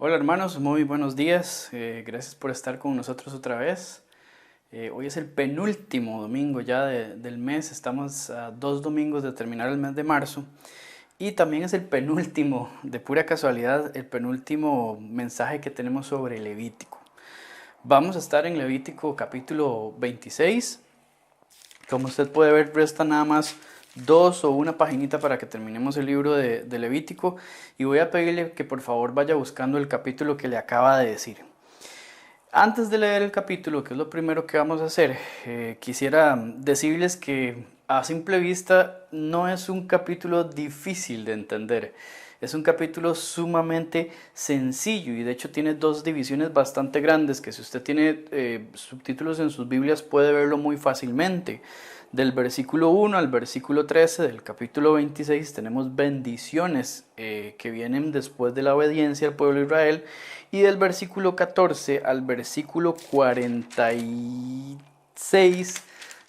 Hola hermanos, muy buenos días. Gracias por estar con nosotros otra vez. Hoy es el penúltimo domingo ya del mes. Estamos a 2 domingos de terminar el mes de marzo. Y también es el penúltimo, de pura casualidad, el penúltimo mensaje que tenemos sobre Levítico. Vamos a estar en Levítico capítulo 26. Como usted puede ver, resta nada más 2 o 1 paginita para que terminemos el libro de Levítico, y voy a pedirle que por favor vaya buscando el capítulo que le acaba de decir. Antes de leer el capítulo, que es lo primero que vamos a hacer, quisiera decirles que a simple vista no es un capítulo difícil de entender. Es un capítulo sumamente sencillo y de hecho tiene 2 divisiones bastante grandes que si usted tiene subtítulos en sus Biblias puede verlo muy fácilmente. Del versículo 1 al versículo 13 del capítulo 26 tenemos bendiciones que vienen después de la obediencia al pueblo de Israel, y del versículo 14 al versículo 46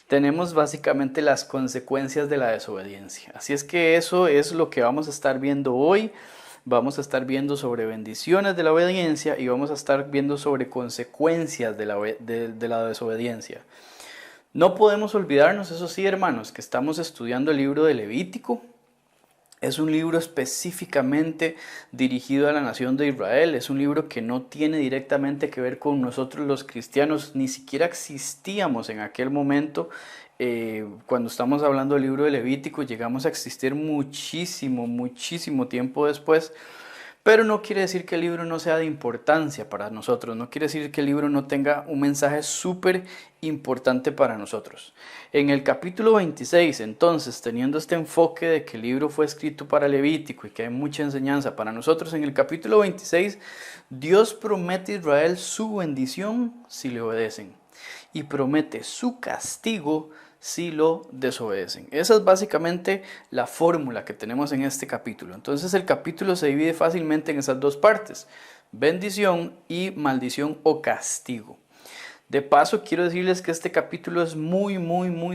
tenemos básicamente las consecuencias de la desobediencia. Así es que eso es lo que vamos a estar viendo hoy. Vamos a estar viendo sobre bendiciones de la obediencia y vamos a estar viendo sobre consecuencias de la desobediencia. No podemos olvidarnos, eso sí, hermanos, que estamos estudiando el libro de Levítico. Es un libro específicamente dirigido a la nación de Israel. Es un libro que no tiene directamente que ver con nosotros los cristianos. Ni siquiera existíamos en aquel momento. Cuando estamos hablando del libro de Levítico, llegamos a existir muchísimo tiempo después. Pero no quiere decir que el libro no sea de importancia para nosotros, no quiere decir que el libro no tenga un mensaje súper importante para nosotros. En el capítulo 26, entonces, teniendo este enfoque de que el libro fue escrito para Levítico y que hay mucha enseñanza para nosotros, en el capítulo 26, Dios promete a Israel su bendición si le obedecen y promete su castigo si lo desobedecen. Esa es básicamente la fórmula que tenemos en este capítulo. Entonces el capítulo se divide fácilmente en esas 2 partes: bendición y maldición o castigo. De paso, quiero decirles que este capítulo es muy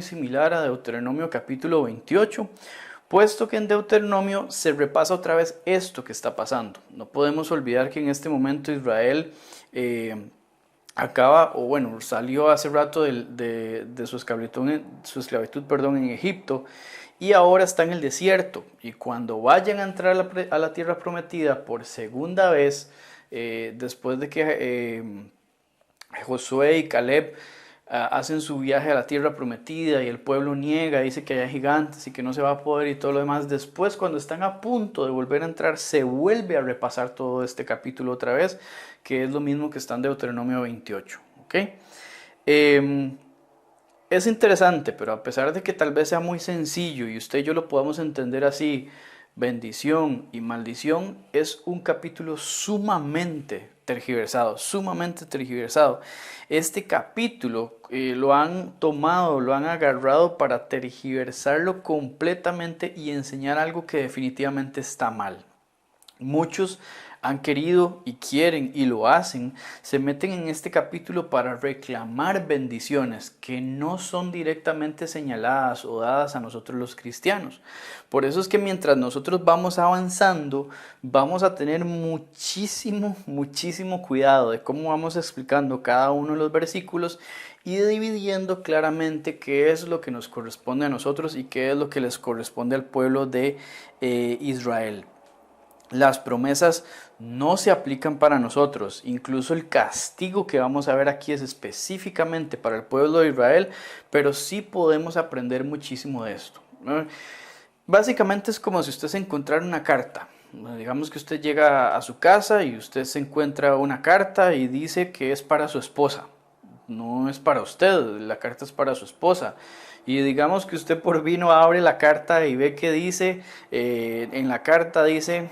similar a Deuteronomio capítulo 28, puesto que en Deuteronomio se repasa otra vez esto que está pasando. No podemos olvidar que en este momento Israel salió hace rato de su esclavitud, en Egipto, y ahora está en el desierto. Y cuando vayan a entrar a la tierra prometida por segunda vez, después de que Josué y Caleb hacen su viaje a la tierra prometida y el pueblo niega, dice que hay gigantes y que no se va a poder y todo lo demás. Después, cuando están a punto de volver a entrar, se vuelve a repasar todo este capítulo otra vez, que es lo mismo que está en Deuteronomio 28. ¿Okay? Es interesante, pero a pesar de que tal vez sea muy sencillo y usted y yo lo podamos entender así, bendición y maldición, es un capítulo sumamente tergiversado, sumamente tergiversado. Este capítulo lo han tomado, lo han agarrado para tergiversarlo completamente y enseñar algo que definitivamente está mal. Muchos han querido y quieren y lo hacen, se meten en este capítulo para reclamar bendiciones que no son directamente señaladas o dadas a nosotros los cristianos. Por eso es que mientras nosotros vamos avanzando, vamos a tener muchísimo cuidado de cómo vamos explicando cada uno de los versículos y dividiendo claramente qué es lo que nos corresponde a nosotros y qué es lo que les corresponde al pueblo de Israel. Las promesas no se aplican para nosotros, incluso el castigo que vamos a ver aquí es específicamente para el pueblo de Israel, pero sí podemos aprender muchísimo de esto. Básicamente es como si usted se encontrara una carta. Digamos que usted llega a su casa y usted se encuentra una carta y dice que es para su esposa. No es para usted, la carta es para su esposa. Y digamos que usted por vino abre la carta y ve que dice, en la carta dice,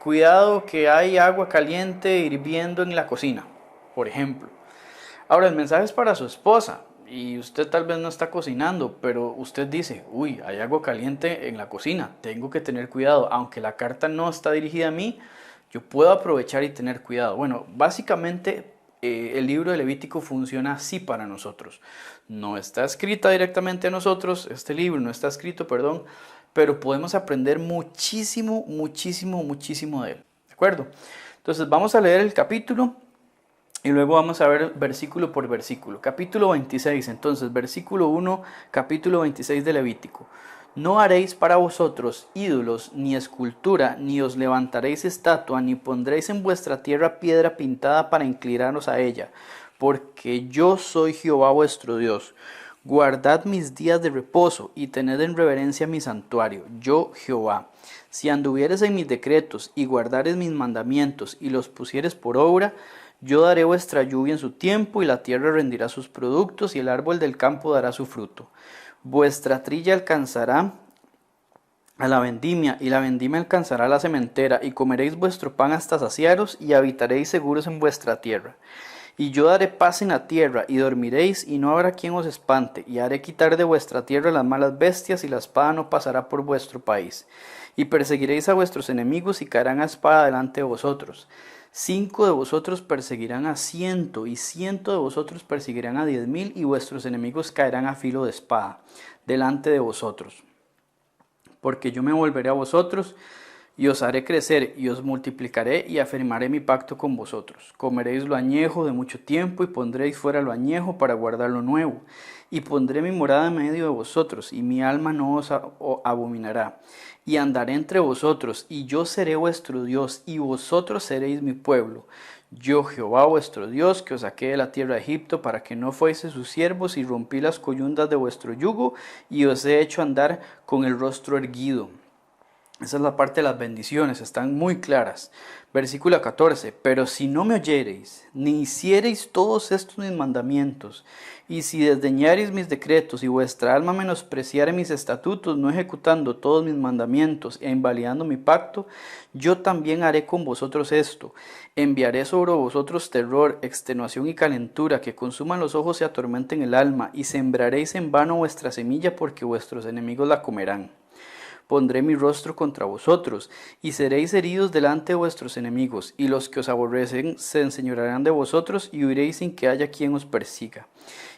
cuidado que hay agua caliente hirviendo en la cocina, por ejemplo. Ahora el mensaje es para su esposa y usted tal vez no está cocinando, pero usted dice, uy, hay agua caliente en la cocina, tengo que tener cuidado. Aunque la carta no está dirigida a mí, yo puedo aprovechar y tener cuidado. Bueno, básicamente el libro de Levítico funciona así para nosotros. No está escrita directamente a nosotros, este libro no está escrito, perdón, pero podemos aprender muchísimo de él. ¿De acuerdo? Entonces vamos a leer el capítulo y luego vamos a ver versículo por versículo. Capítulo 26, entonces versículo 1, capítulo 26 de Levítico. No haréis para vosotros ídolos, ni escultura, ni os levantaréis estatua, ni pondréis en vuestra tierra piedra pintada para inclinaros a ella, porque yo soy Jehová vuestro Dios. Guardad mis días de reposo y tened en reverencia mi santuario, yo Jehová. Si anduvieres en mis decretos y guardares mis mandamientos y los pusieres por obra, yo daré vuestra lluvia en su tiempo y la tierra rendirá sus productos y el árbol del campo dará su fruto. Vuestra trilla alcanzará a la vendimia y la vendimia alcanzará a la sementera y comeréis vuestro pan hasta saciaros y habitaréis seguros en vuestra tierra. Y yo daré paz en la tierra, y dormiréis, y no habrá quien os espante, y haré quitar de vuestra tierra las malas bestias, y la espada no pasará por vuestro país. Y perseguiréis a vuestros enemigos, y caerán a espada delante de vosotros. 5 de vosotros perseguirán a 100, y 100 de vosotros perseguirán a 10,000, y vuestros enemigos caerán a filo de espada delante de vosotros. Porque yo me volveré a vosotros, y os haré crecer, y os multiplicaré, y afirmaré mi pacto con vosotros. Comeréis lo añejo de mucho tiempo, y pondréis fuera lo añejo para guardar lo nuevo. Y pondré mi morada en medio de vosotros, y mi alma no os abominará. Y andaré entre vosotros, y yo seré vuestro Dios, y vosotros seréis mi pueblo. Yo, Jehová vuestro Dios, que os saqué de la tierra de Egipto, para que no fueseis sus siervos, y rompí las coyundas de vuestro yugo, y os he hecho andar con el rostro erguido. Esa es la parte de las bendiciones, están muy claras. Versículo 14, pero si no me oyereis, ni hiciereis todos estos mis mandamientos, y si desdeñareis mis decretos, y vuestra alma menospreciare mis estatutos, no ejecutando todos mis mandamientos, e invalidando mi pacto, yo también haré con vosotros esto. Enviaré sobre vosotros terror, extenuación y calentura, que consuman los ojos y atormenten el alma, y sembraréis en vano vuestra semilla, porque vuestros enemigos la comerán. Pondré mi rostro contra vosotros, y seréis heridos delante de vuestros enemigos, y los que os aborrecen se enseñorearán de vosotros, y huiréis sin que haya quien os persiga.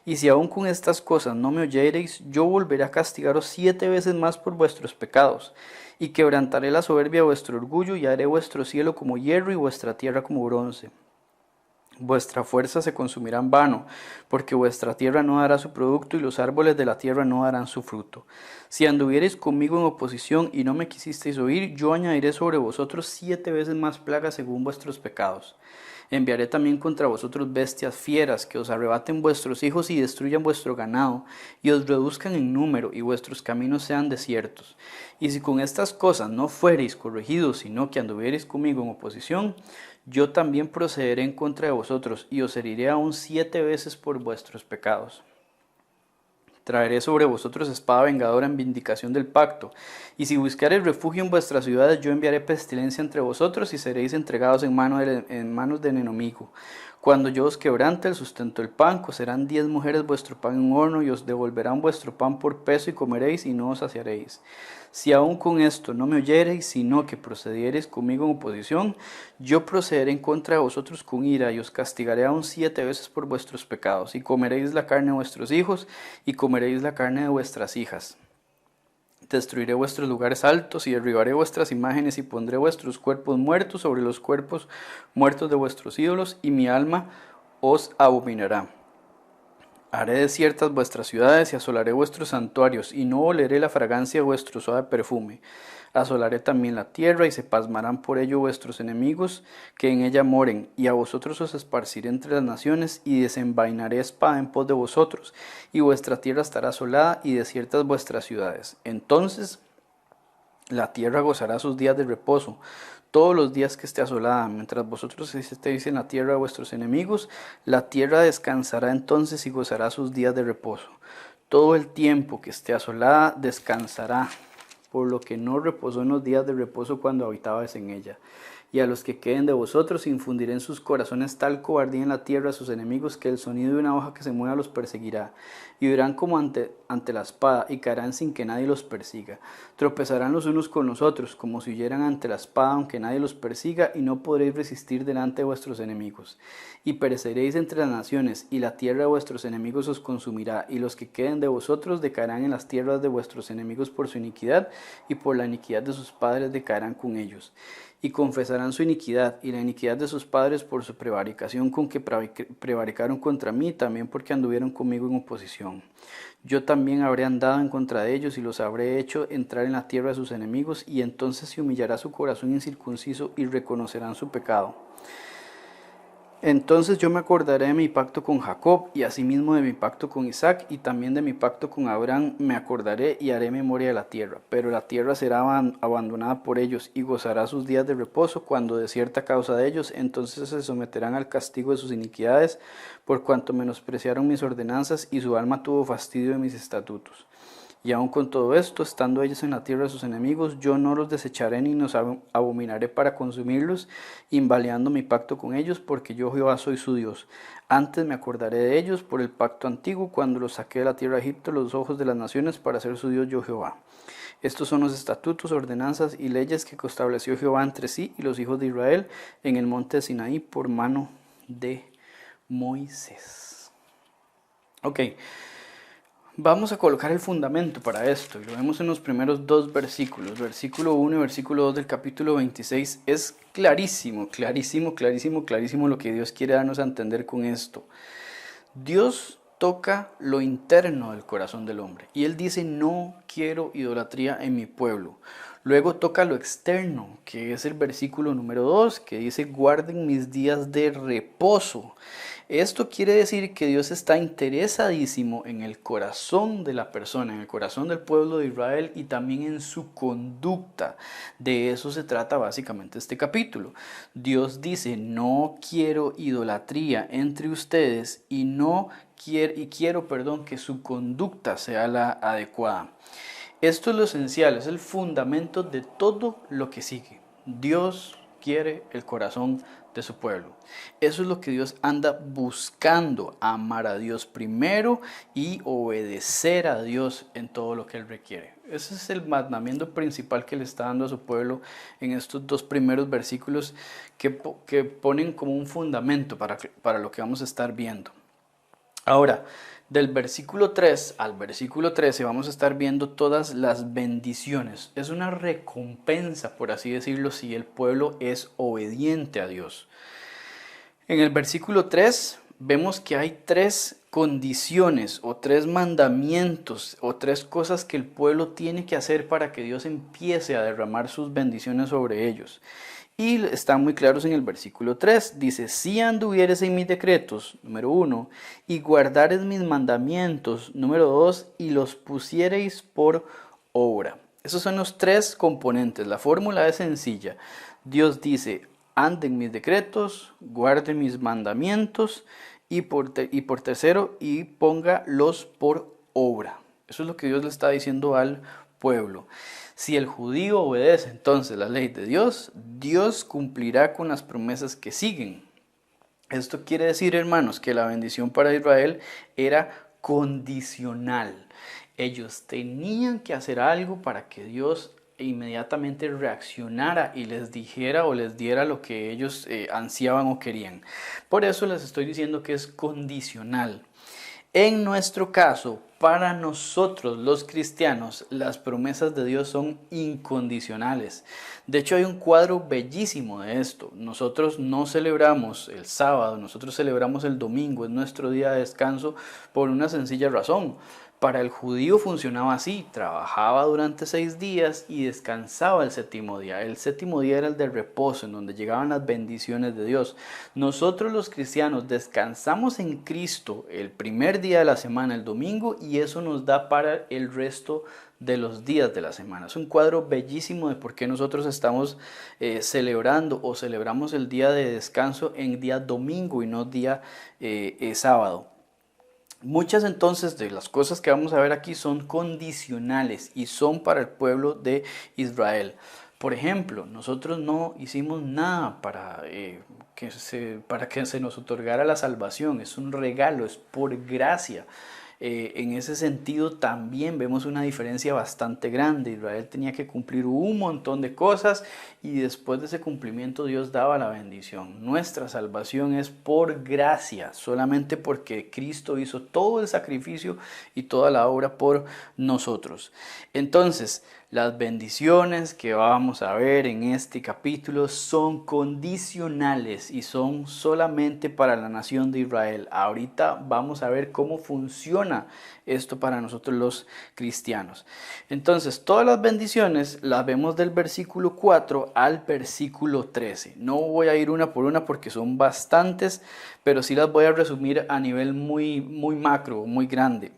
Y si aun con estas cosas no me oyereis, yo volveré a castigaros 7 veces más por vuestros pecados, y quebrantaré la soberbia de vuestro orgullo, y haré vuestro cielo como hierro y vuestra tierra como bronce. Vuestra fuerza se consumirá en vano, porque vuestra tierra no dará su producto y los árboles de la tierra no darán su fruto. Si anduviereis conmigo en oposición y no me quisisteis oír, yo añadiré sobre vosotros 7 veces más plagas según vuestros pecados. Enviaré también contra vosotros bestias fieras que os arrebaten vuestros hijos y destruyan vuestro ganado, y os reduzcan en número, y vuestros caminos sean desiertos. Y si con estas cosas no fuereis corregidos, sino que anduviereis conmigo en oposición, yo también procederé en contra de vosotros, y os heriré aún 7 veces por vuestros pecados. Traeré sobre vosotros espada vengadora en vindicación del pacto, y si buscareis refugio en vuestras ciudades, yo enviaré pestilencia entre vosotros, y seréis entregados en manos del enemigo. Cuando yo os quebrante el sustento del pan, cocerán 10 mujeres vuestro pan en un horno, y os devolverán vuestro pan por peso, y comeréis, y no os saciaréis. Si aún con esto no me oyereis, sino que procediereis conmigo en oposición, yo procederé en contra de vosotros con ira, y os castigaré aún 7 veces por vuestros pecados, y comeréis la carne de vuestros hijos, y comeréis la carne de vuestras hijas. Destruiré vuestros lugares altos, y derribaré vuestras imágenes, y pondré vuestros cuerpos muertos sobre los cuerpos muertos de vuestros ídolos, y mi alma os abominará. Haré desiertas vuestras ciudades y asolaré vuestros santuarios, y no oleré la fragancia de vuestro suave perfume. Asolaré también la tierra, y se pasmarán por ello vuestros enemigos que en ella moren, y a vosotros os esparciré entre las naciones, y desenvainaré espada en pos de vosotros, y vuestra tierra estará asolada, y desiertas vuestras ciudades. Entonces la tierra gozará sus días de reposo, todos los días que esté asolada, mientras vosotros estéis en la tierra de vuestros enemigos, la tierra descansará entonces y gozará sus días de reposo. Todo el tiempo que esté asolada descansará, por lo que no reposó en los días de reposo cuando habitabais en ella. Y a los que queden de vosotros infundiré en sus corazones tal cobardía en la tierra a sus enemigos, que el sonido de una hoja que se mueva los perseguirá. Y huirán como ante la espada, y caerán sin que nadie los persiga. Tropezarán los unos con los otros, como si huyeran ante la espada, aunque nadie los persiga, y no podréis resistir delante de vuestros enemigos. Y pereceréis entre las naciones, y la tierra de vuestros enemigos os consumirá, y los que queden de vosotros decaerán en las tierras de vuestros enemigos por su iniquidad, y por la iniquidad de sus padres decaerán con ellos. Y confesaré confesarán su iniquidad y la iniquidad de sus padres por su prevaricación con que prevaricaron contra mí, también porque anduvieron conmigo en oposición. Yo también habré andado en contra de ellos y los habré hecho entrar en la tierra de sus enemigos, y entonces se humillará su corazón incircunciso y reconocerán su pecado. Entonces yo me acordaré de mi pacto con Jacob, y asimismo de mi pacto con Isaac, y también de mi pacto con Abraham me acordaré, y haré memoria de la tierra. Pero la tierra será abandonada por ellos, y gozará sus días de reposo, cuando de cierta causa de ellos, entonces se someterán al castigo de sus iniquidades, por cuanto menospreciaron mis ordenanzas, y su alma tuvo fastidio de mis estatutos. Y aun con todo esto, estando ellos en la tierra de sus enemigos, yo no los desecharé ni los abominaré para consumirlos, invaliando mi pacto con ellos, porque yo Jehová soy su Dios. Antes me acordaré de ellos por el pacto antiguo, cuando los saqué de la tierra de Egipto, los ojos de las naciones, para ser su Dios yo Jehová. Estos son los estatutos, ordenanzas y leyes que estableció Jehová entre sí y los hijos de Israel en el monte de Sinaí por mano de Moisés. Ok. Vamos a colocar el fundamento para esto, y lo vemos en los primeros dos versículos, versículo 1 y versículo 2 del capítulo 26. Es clarísimo, clarísimo, clarísimo, clarísimo lo que Dios quiere darnos a entender con esto. Dios toca lo interno del corazón del hombre, y Él dice: no quiero idolatría en mi pueblo. Luego toca lo externo, que es el versículo número 2, que dice: guarden mis días de reposo. Esto quiere decir que Dios está interesadísimo en el corazón de la persona, en el corazón del pueblo de Israel, y también en su conducta. De eso se trata básicamente este capítulo. Dios dice: no quiero idolatría entre ustedes, y quiero que su conducta sea la adecuada. Esto es lo esencial, es el fundamento de todo lo que sigue. Dios quiere el corazón de su pueblo. Eso es lo que Dios anda buscando: amar a Dios primero y obedecer a Dios en todo lo que Él requiere. Ese es el mandamiento principal que le está dando a su pueblo en estos dos primeros versículos, que ponen como un fundamento para lo que vamos a estar viendo. Ahora, del versículo 3 al versículo 13 vamos a estar viendo todas las bendiciones. Es una recompensa, por así decirlo, si el pueblo es obediente a Dios. En el versículo 3 vemos que hay tres condiciones o tres mandamientos o tres cosas que el pueblo tiene que hacer para que Dios empiece a derramar sus bendiciones sobre ellos. Y están muy claros en el versículo 3. Dice: si anduvieres en mis decretos, número 1, y guardares mis mandamientos, número 2, y los pusiereis por obra. Esos son los tres componentes. La fórmula es sencilla. Dios dice: anden mis decretos, guarden mis mandamientos, y por tercero, y póngalos por obra. Eso es lo que Dios le está diciendo al pueblo. Si el judío obedece entonces la ley de Dios, Dios cumplirá con las promesas que siguen. Esto quiere decir, hermanos, que la bendición para Israel era condicional. Ellos tenían que hacer algo para que Dios inmediatamente reaccionara y les dijera o les diera lo que ellos ansiaban o querían. Por eso les estoy diciendo que es condicional. En nuestro caso, para nosotros los cristianos, las promesas de Dios son incondicionales. De hecho, hay un cuadro bellísimo de esto. Nosotros no celebramos el sábado, nosotros celebramos el domingo, es nuestro día de descanso, por una sencilla razón. Para el judío funcionaba así: trabajaba durante 6 días y descansaba el séptimo día. El séptimo día era el de reposo, en donde llegaban las bendiciones de Dios. Nosotros los cristianos descansamos en Cristo el primer día de la semana, el domingo, y eso nos da para el resto de los días de la semana. Es un cuadro bellísimo de por qué nosotros estamos celebrando o celebramos el día de descanso en día domingo y no día sábado. Muchas entonces de las cosas que vamos a ver aquí son condicionales y son para el pueblo de Israel. Por ejemplo, nosotros no hicimos nada para que se nos otorgara la salvación. Es un regalo, es por gracia. En ese sentido también vemos una diferencia bastante grande. Israel tenía que cumplir un montón de cosas y después de ese cumplimiento Dios daba la bendición. Nuestra salvación es por gracia, solamente porque Cristo hizo todo el sacrificio y toda la obra por nosotros. Entonces, Las bendiciones que vamos a ver en este capítulo son condicionales y son solamente para la nación de Israel. Ahorita vamos a ver cómo funciona esto para nosotros los cristianos. Entonces, todas las bendiciones las vemos del versículo 4 al versículo 13. No voy a ir una por una porque son bastantes, pero sí las voy a resumir a nivel muy macro, muy grande.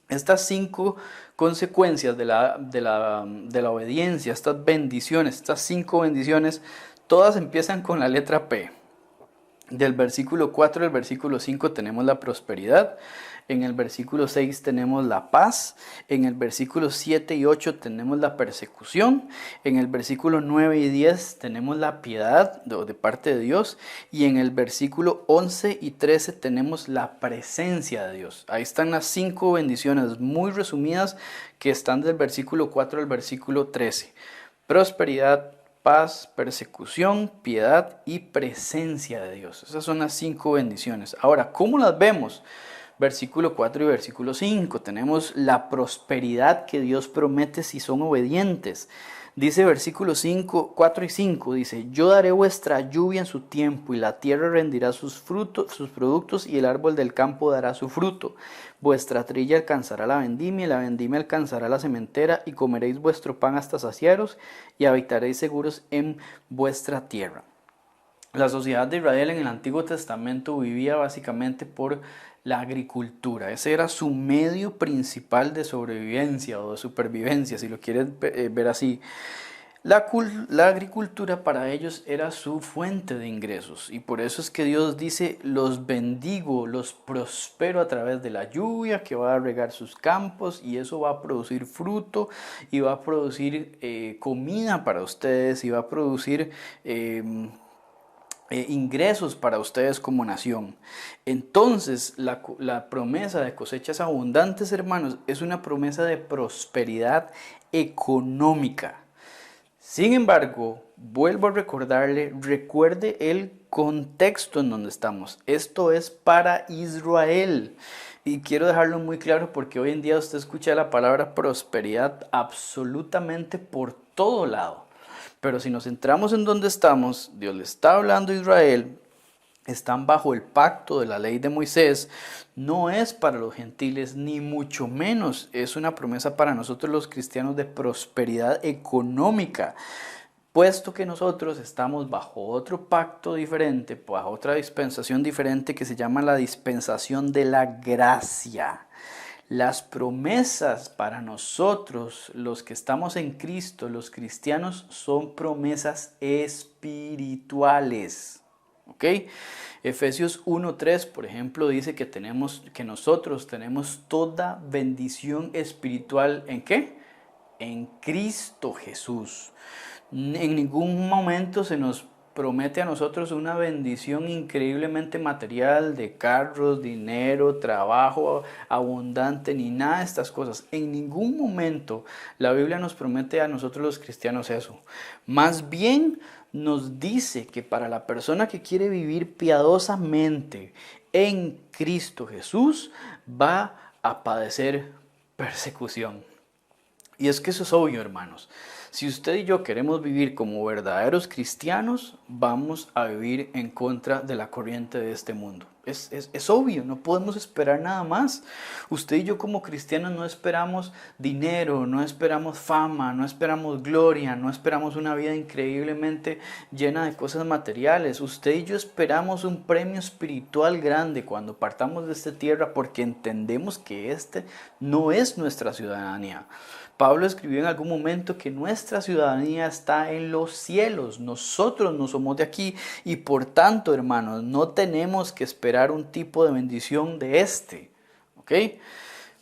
Estas 5 consecuencias de la obediencia, estas bendiciones, estas 5 bendiciones, todas empiezan con la letra P. Del versículo 4 al versículo 5 tenemos la prosperidad, en el versículo 6 tenemos la paz, en el versículo 7 y 8 tenemos la persecución, en el versículo 9 y 10 tenemos la piedad de parte de Dios y en el versículo 11 y 13 tenemos la presencia de Dios. Ahí están las 5 bendiciones muy resumidas que están del versículo 4 al versículo 13. Prosperidad, paz, persecución, piedad y presencia de Dios. Esas son las 5 bendiciones. Ahora, ¿cómo las vemos? Versículo 4 y versículo 5. Tenemos la prosperidad que Dios promete si son obedientes. Dice versículo 5, 4 y 5, dice, yo daré vuestra lluvia en su tiempo y la tierra rendirá sus frutos, sus productos y el árbol del campo dará su fruto. Vuestra trilla alcanzará la vendimia y la vendimia alcanzará la sementera y comeréis vuestro pan hasta saciaros y habitaréis seguros en vuestra tierra. La sociedad de Israel en el Antiguo Testamento vivía básicamente por la agricultura. Ese era su medio principal de sobrevivencia o de supervivencia, si lo quieres ver así. La agricultura para ellos era su fuente de ingresos y por eso es que Dios dice, los bendigo, los prospero a través de la lluvia que va a regar sus campos y eso va a producir fruto y va a producir comida para ustedes y va a producir ingresos para ustedes como nación. Entonces la promesa de cosechas abundantes, hermanos, es una promesa de prosperidad económica. Sin embargo, vuelvo a recordarle, recuerde el contexto en donde estamos. Esto es para Israel. Y quiero dejarlo muy claro porque hoy en día usted escucha la palabra prosperidad absolutamente por todo lado. Pero si nos centramos en donde estamos, Dios le está hablando a Israel, están bajo el pacto de la ley de Moisés, no es para los gentiles ni mucho menos, es una promesa para nosotros los cristianos de prosperidad económica, puesto que nosotros estamos bajo otro pacto diferente, bajo otra dispensación diferente que se llama la dispensación de la gracia. Las promesas para nosotros, los que estamos en Cristo, los cristianos, son promesas espirituales. ¿Ok? Efesios 1:3, por ejemplo, dice que nosotros tenemos toda bendición espiritual, ¿en qué? En Cristo Jesús. En ningún momento se nos promete a nosotros una bendición increíblemente material de carros, dinero, trabajo abundante, ni nada de estas cosas. En ningún momento la Biblia nos promete a nosotros los cristianos eso. Más bien nos dice que para la persona que quiere vivir piadosamente en Cristo Jesús va a padecer persecución. Y es que eso es obvio, hermanos. Si usted y yo queremos vivir como verdaderos cristianos, vamos a vivir en contra de la corriente de este mundo. Es obvio, no podemos esperar nada más. Usted y yo como cristianos no esperamos dinero, no esperamos fama, no esperamos gloria, no esperamos una vida increíblemente llena de cosas materiales. Usted y yo esperamos un premio espiritual grande cuando partamos de esta tierra porque entendemos que este no es nuestra ciudadanía. Pablo escribió en algún momento que nuestra ciudadanía está en los cielos. Nosotros no somos de aquí y por tanto, hermanos, no tenemos que esperar un tipo de bendición de este. ¿Ok?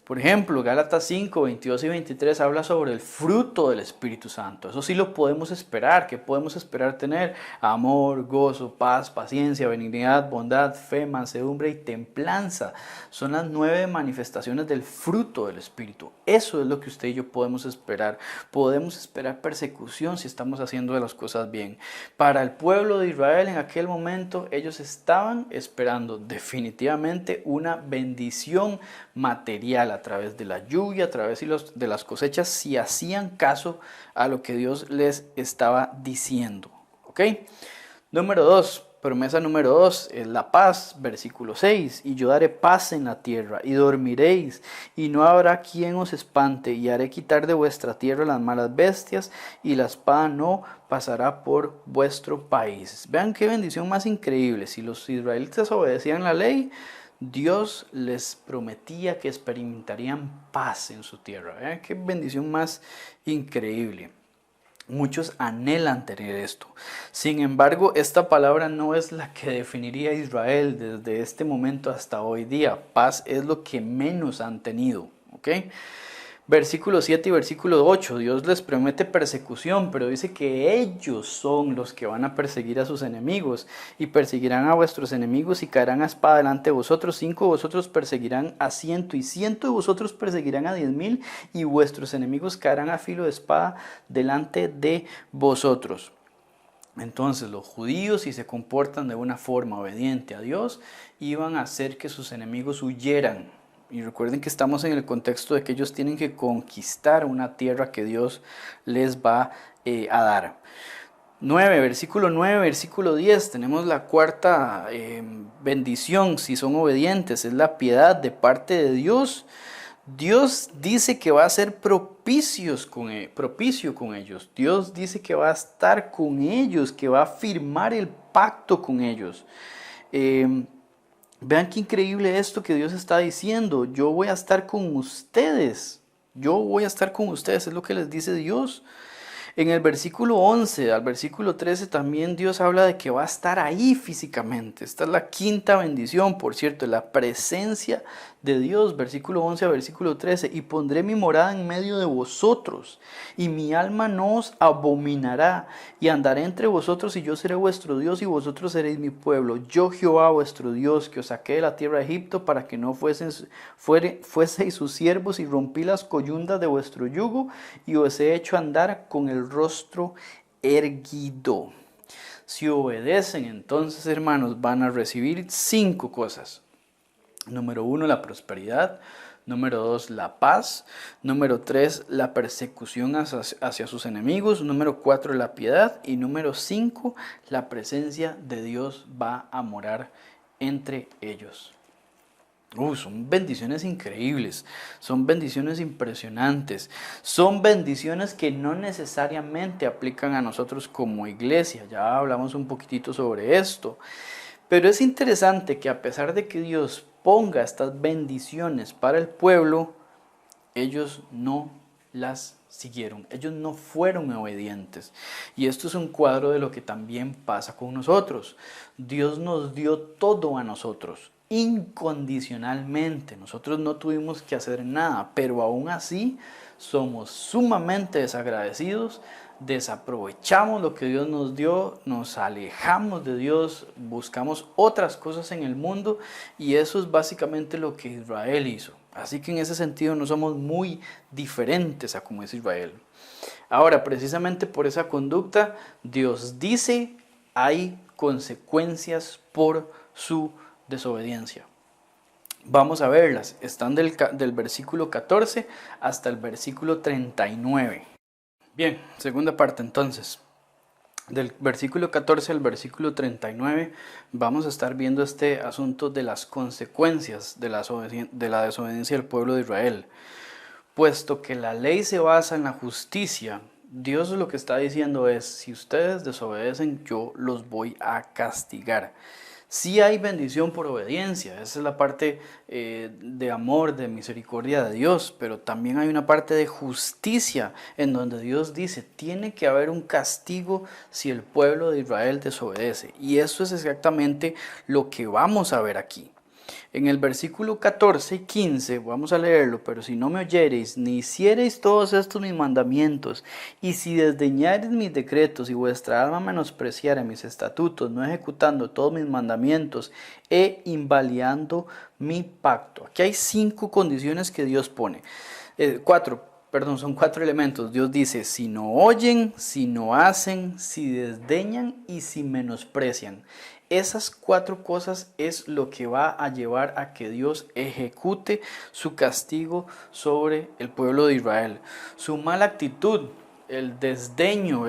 Por ejemplo, Gálatas 5, 22 y 23 habla sobre el fruto del Espíritu Santo. Eso sí lo podemos esperar. ¿Qué podemos esperar tener? Amor, gozo, paz, paciencia, benignidad, bondad, fe, mansedumbre y templanza. Son las 9 manifestaciones del fruto del Espíritu. Eso es lo que usted y yo podemos esperar. Podemos esperar persecución si estamos haciendo las cosas bien. Para el pueblo de Israel en aquel momento, ellos estaban esperando definitivamente una bendición material. a través de la lluvia, a través de las cosechas, si hacían caso a lo que Dios les estaba diciendo. ¿Ok? Número 2, promesa número 2 es la paz, versículo 6. Y yo daré paz en la tierra, y dormiréis, y no habrá quien os espante, y haré quitar de vuestra tierra las malas bestias, y la espada no pasará por vuestro país. Vean qué bendición más increíble. Si los israelitas obedecían la ley, Dios les prometía que experimentarían paz en su tierra. Vean qué bendición más increíble. Muchos anhelan tener esto. Sin embargo, esta palabra no es la que definiría a Israel desde este momento hasta hoy día. Paz es lo que menos han tenido. ¿Ok? Versículo 7 y versículo 8, Dios les promete persecución, pero dice que ellos son los que van a perseguir a sus enemigos, y perseguirán a vuestros enemigos y caerán a espada delante de vosotros. 5 de vosotros perseguirán a 100, y 100 de vosotros perseguirán a 10,000, y vuestros enemigos caerán a filo de espada delante de vosotros. Entonces los judíos, si se comportan de una forma obediente a Dios, iban a hacer que sus enemigos huyeran. Y recuerden que estamos en el contexto de que ellos tienen que conquistar una tierra que Dios les va a dar. 9, versículo 9, versículo 10, tenemos la cuarta bendición si son obedientes, es la piedad de parte de Dios. Dios dice que va a ser propicio con ellos. Dios dice que va a estar con ellos, que va a firmar el pacto con ellos. Vean qué increíble esto que Dios está diciendo. Yo voy a estar con ustedes. Yo voy a estar con ustedes. Es lo que les dice Dios. En el versículo 11 al versículo 13 también Dios habla de que va a estar ahí físicamente. Esta es la quinta bendición, por cierto, la presencia de Dios. Versículo 11 a versículo 13. Y pondré mi morada en medio de vosotros, y mi alma no os abominará, y andaré entre vosotros, y yo seré vuestro Dios, y vosotros seréis mi pueblo. Yo, Jehová, vuestro Dios, que os saqué de la tierra de Egipto, para que no fueseis sus siervos, y rompí las coyundas de vuestro yugo, y os he hecho andar con el rostro erguido. Si obedecen, entonces, hermanos, van a recibir 5 cosas. Número 1, la prosperidad. Número 2, la paz. Número 3, la persecución hacia sus enemigos. Número 4, la piedad. Y número 5, la presencia de Dios va a morar entre ellos. Son bendiciones increíbles, son bendiciones impresionantes, son bendiciones que no necesariamente aplican a nosotros como iglesia. Ya hablamos un poquitito sobre esto, pero es interesante que a pesar de que Dios ponga estas bendiciones para el pueblo, ellos no las siguieron, ellos no fueron obedientes. Y esto es un cuadro de lo que también pasa con nosotros. Dios nos dio todo a nosotros incondicionalmente. Nosotros no tuvimos que hacer nada, pero aún así somos sumamente desagradecidos, desaprovechamos lo que Dios nos dio, nos alejamos de Dios, buscamos otras cosas en el mundo, y eso es básicamente lo que Israel hizo. Así que en ese sentido no somos muy diferentes a como es Israel. Ahora, precisamente por esa conducta, Dios dice, hay consecuencias por su desobediencia. Vamos a verlas. Están del versículo 14 hasta el versículo 39. Bien, segunda parte entonces. Del versículo 14 al versículo 39 vamos a estar viendo este asunto de las consecuencias de la desobediencia del pueblo de Israel. Puesto que la ley se basa en la justicia, Dios lo que está diciendo es, si ustedes desobedecen, yo los voy a castigar. Sí hay bendición por obediencia, esa es la parte de amor, de misericordia de Dios, pero también hay una parte de justicia en donde Dios dice, tiene que haber un castigo si el pueblo de Israel desobedece. Y eso es exactamente lo que vamos a ver aquí. En el versículo 14 y 15, vamos a leerlo, pero si no me oyereis, ni hiciereis todos estos mis mandamientos, y si desdeñareis mis decretos, y vuestra alma menospreciare mis estatutos, no ejecutando todos mis mandamientos, e invalidando mi pacto. Aquí hay 5 condiciones que Dios pone. Son 4 elementos. Dios dice, si no oyen, si no hacen, si desdeñan y si menosprecian. Esas 4 cosas es lo que va a llevar a que Dios ejecute su castigo sobre el pueblo de Israel. Su mala actitud, el desdeño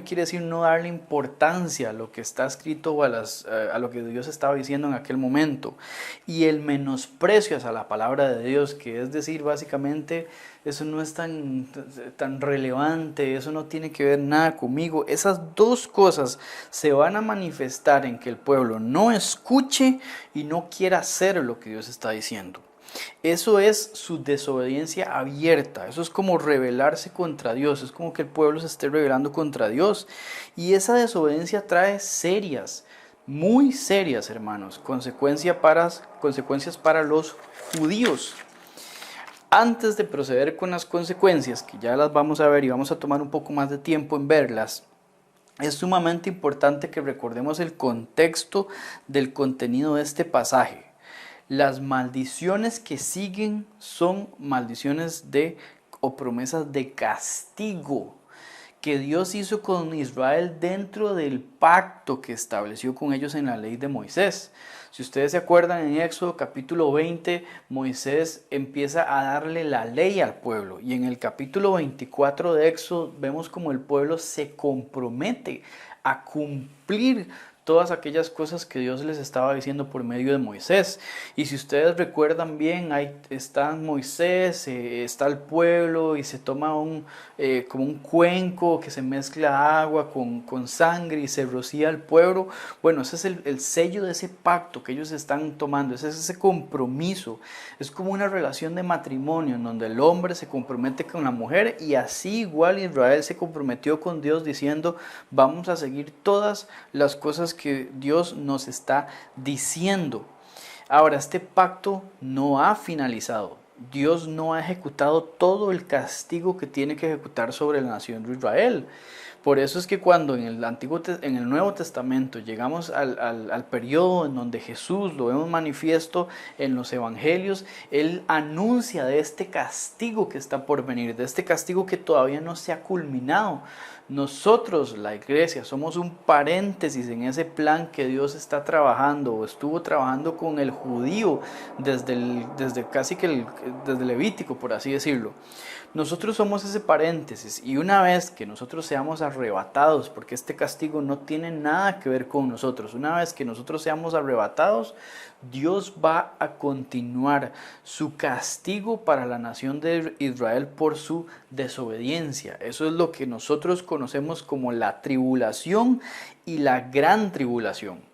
quiere decir no darle importancia a lo que está escrito o a lo que Dios estaba diciendo en aquel momento. Y el menosprecio hacia la palabra de Dios, que es decir, básicamente, eso no es tan relevante, eso no tiene que ver nada conmigo. Esas 2 cosas se van a manifestar en que el pueblo no escuche y no quiera hacer lo que Dios está diciendo. Eso es su desobediencia abierta, eso es como rebelarse contra Dios, es como que el pueblo se esté rebelando contra Dios. Y esa desobediencia trae serias, muy serias, hermanos, consecuencias para los judíos. Antes de proceder con las consecuencias, que ya las vamos a ver y vamos a tomar un poco más de tiempo en verlas, es sumamente importante que recordemos el contexto del contenido de este pasaje. Las maldiciones que siguen son maldiciones o promesas de castigo que Dios hizo con Israel dentro del pacto que estableció con ellos en la ley de Moisés. Si ustedes se acuerdan, en Éxodo capítulo 20, Moisés empieza a darle la ley al pueblo. Y en el capítulo 24 de Éxodo vemos como el pueblo se compromete a cumplir todas aquellas cosas que Dios les estaba diciendo por medio de Moisés. Y si ustedes recuerdan bien, ahí está Moisés, está el pueblo y se toma como un cuenco que se mezcla agua con sangre y se rocía al pueblo. Bueno, ese es el sello de ese pacto que ellos están tomando, ese es ese compromiso. Es como una relación de matrimonio en donde el hombre se compromete con la mujer, y así igual Israel se comprometió con Dios diciendo: vamos a seguir todas las cosas que Dios nos está diciendo. Ahora, este pacto no ha finalizado. Dios no ha ejecutado todo el castigo que tiene que ejecutar sobre la nación de Israel. Por eso es que cuando en el Nuevo Testamento llegamos al periodo en donde Jesús lo vemos manifiesto en los evangelios, Él anuncia de este castigo que está por venir, de este castigo que todavía no se ha culminado. Nosotros, la iglesia, somos un paréntesis en ese plan que Dios está trabajando o estuvo trabajando con el judío desde casi que desde Levítico, por así decirlo. Nosotros somos ese paréntesis, y una vez que nosotros seamos arrebatados, porque este castigo no tiene nada que ver con nosotros, una vez que nosotros seamos arrebatados, Dios va a continuar su castigo para la nación de Israel por su desobediencia. Eso es lo que nosotros conocemos como la tribulación y la gran tribulación.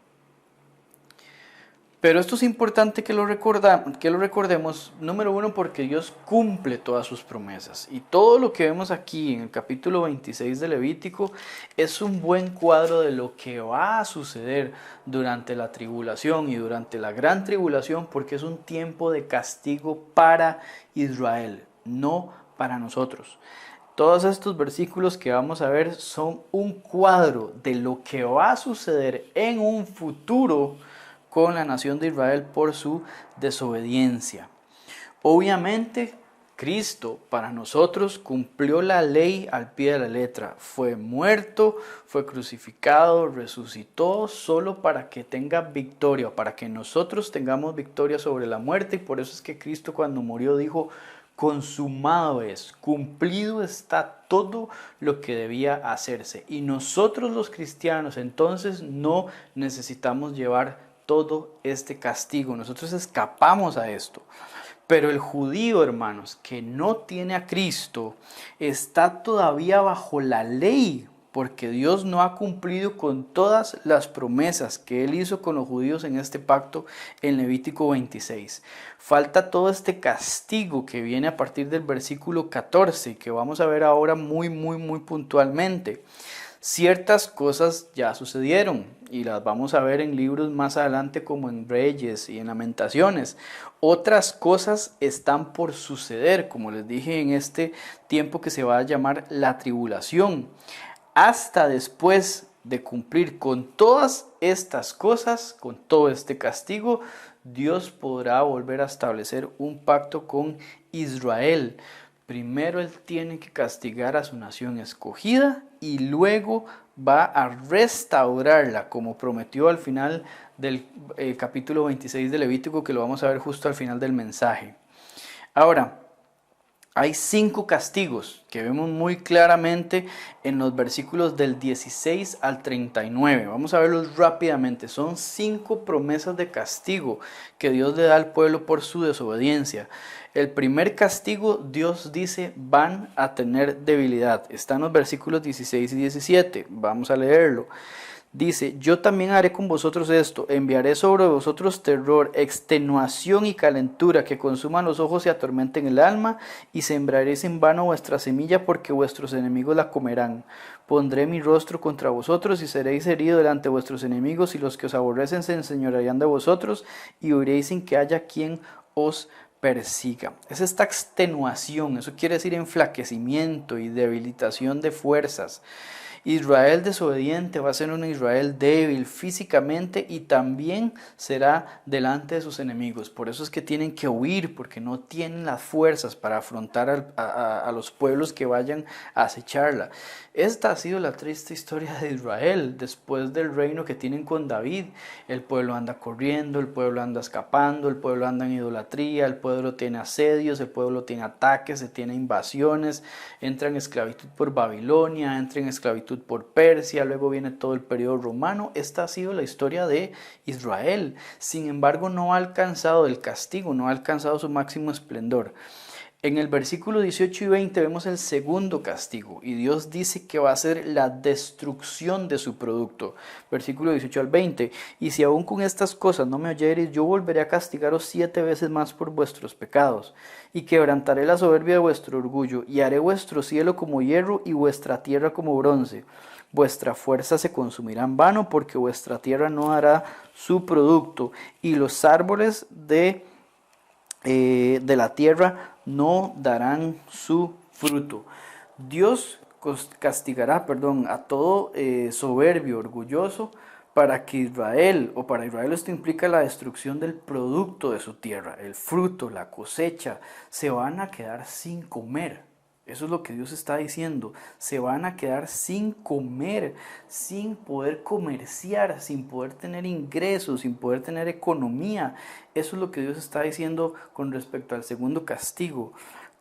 Pero esto es importante que lo recordemos, número 1, porque Dios cumple todas sus promesas. Y todo lo que vemos aquí en el capítulo 26 de Levítico es un buen cuadro de lo que va a suceder durante la tribulación y durante la gran tribulación, porque es un tiempo de castigo para Israel, no para nosotros. Todos estos versículos que vamos a ver son un cuadro de lo que va a suceder en un futuro con la nación de Israel por su desobediencia. Obviamente, Cristo para nosotros cumplió la ley al pie de la letra. Fue muerto, fue crucificado, resucitó solo para que tenga victoria, para que nosotros tengamos victoria sobre la muerte. Y por eso es que Cristo, cuando murió, dijo: consumado es, cumplido está todo lo que debía hacerse. Y nosotros los cristianos entonces no necesitamos llevar todo este castigo. Nosotros escapamos a esto. Pero el judío, hermanos, que no tiene a Cristo, está todavía bajo la ley, porque Dios no ha cumplido con todas las promesas que Él hizo con los judíos en este pacto en Levítico 26. Falta todo este castigo que viene a partir del versículo 14, que vamos a ver ahora muy puntualmente. Ciertas cosas ya sucedieron y las vamos a ver en libros más adelante, como en Reyes y en Lamentaciones. Otras cosas están por suceder, como les dije, en este tiempo que se va a llamar la tribulación. Hasta después de cumplir con todas estas cosas, con todo este castigo, Dios podrá volver a establecer un pacto con Israel. Primero Él tiene que castigar a su nación escogida y luego va a restaurarla, como prometió al final del capítulo 26 de Levítico, que lo vamos a ver justo al final del mensaje. Ahora, hay 5 castigos que vemos muy claramente en los versículos del 16 al 39. Vamos a verlos rápidamente. Son 5 promesas de castigo que Dios le da al pueblo por su desobediencia. El primer castigo, Dios dice, van a tener debilidad. Está en los versículos 16 y 17. Vamos a leerlo. Dice, yo también haré con vosotros esto, enviaré sobre vosotros terror, extenuación y calentura que consuman los ojos y atormenten el alma, y sembraréis en vano vuestra semilla porque vuestros enemigos la comerán. Pondré mi rostro contra vosotros y seréis heridos delante de vuestros enemigos, y los que os aborrecen se enseñorearán de vosotros y huiréis sin que haya quien os persiga. Es esta extenuación, eso quiere decir enflaquecimiento y debilitación de fuerzas. Israel desobediente va a ser un Israel débil físicamente y también será delante de sus enemigos. Por eso es que tienen que huir, porque no tienen las fuerzas para afrontar a los pueblos que vayan a acecharla. Esta ha sido la triste historia de Israel después del reino que tienen con David. El pueblo anda corriendo, el pueblo anda escapando, el pueblo anda en idolatría, el pueblo tiene asedios, el pueblo tiene ataques, se tiene invasiones, entra en esclavitud por Babilonia, entra en esclavitud por Persia, luego viene todo el periodo romano. Esta ha sido la historia de Israel. Sin embargo, no ha alcanzado el castigo, no ha alcanzado su máximo esplendor. En el versículo 18 y 20 vemos el segundo castigo y Dios dice que va a ser la destrucción de su producto. Versículo 18 al 20, y si aún con estas cosas no me oyereis, yo volveré a castigaros 7 veces más por vuestros pecados, y quebrantaré la soberbia de vuestro orgullo, y haré vuestro cielo como hierro y vuestra tierra como bronce. Vuestra fuerza se consumirá en vano, porque vuestra tierra no dará su producto, y los árboles de la tierra no darán su fruto. Dios castigará, a todo soberbio, orgulloso, para Israel esto implica la destrucción del producto de su tierra, el fruto, la cosecha, se van a quedar sin comer. Eso es lo que Dios está diciendo. Se van a quedar sin comer, sin poder comerciar, sin poder tener ingresos, sin poder tener economía. Eso es lo que Dios está diciendo con respecto al segundo castigo.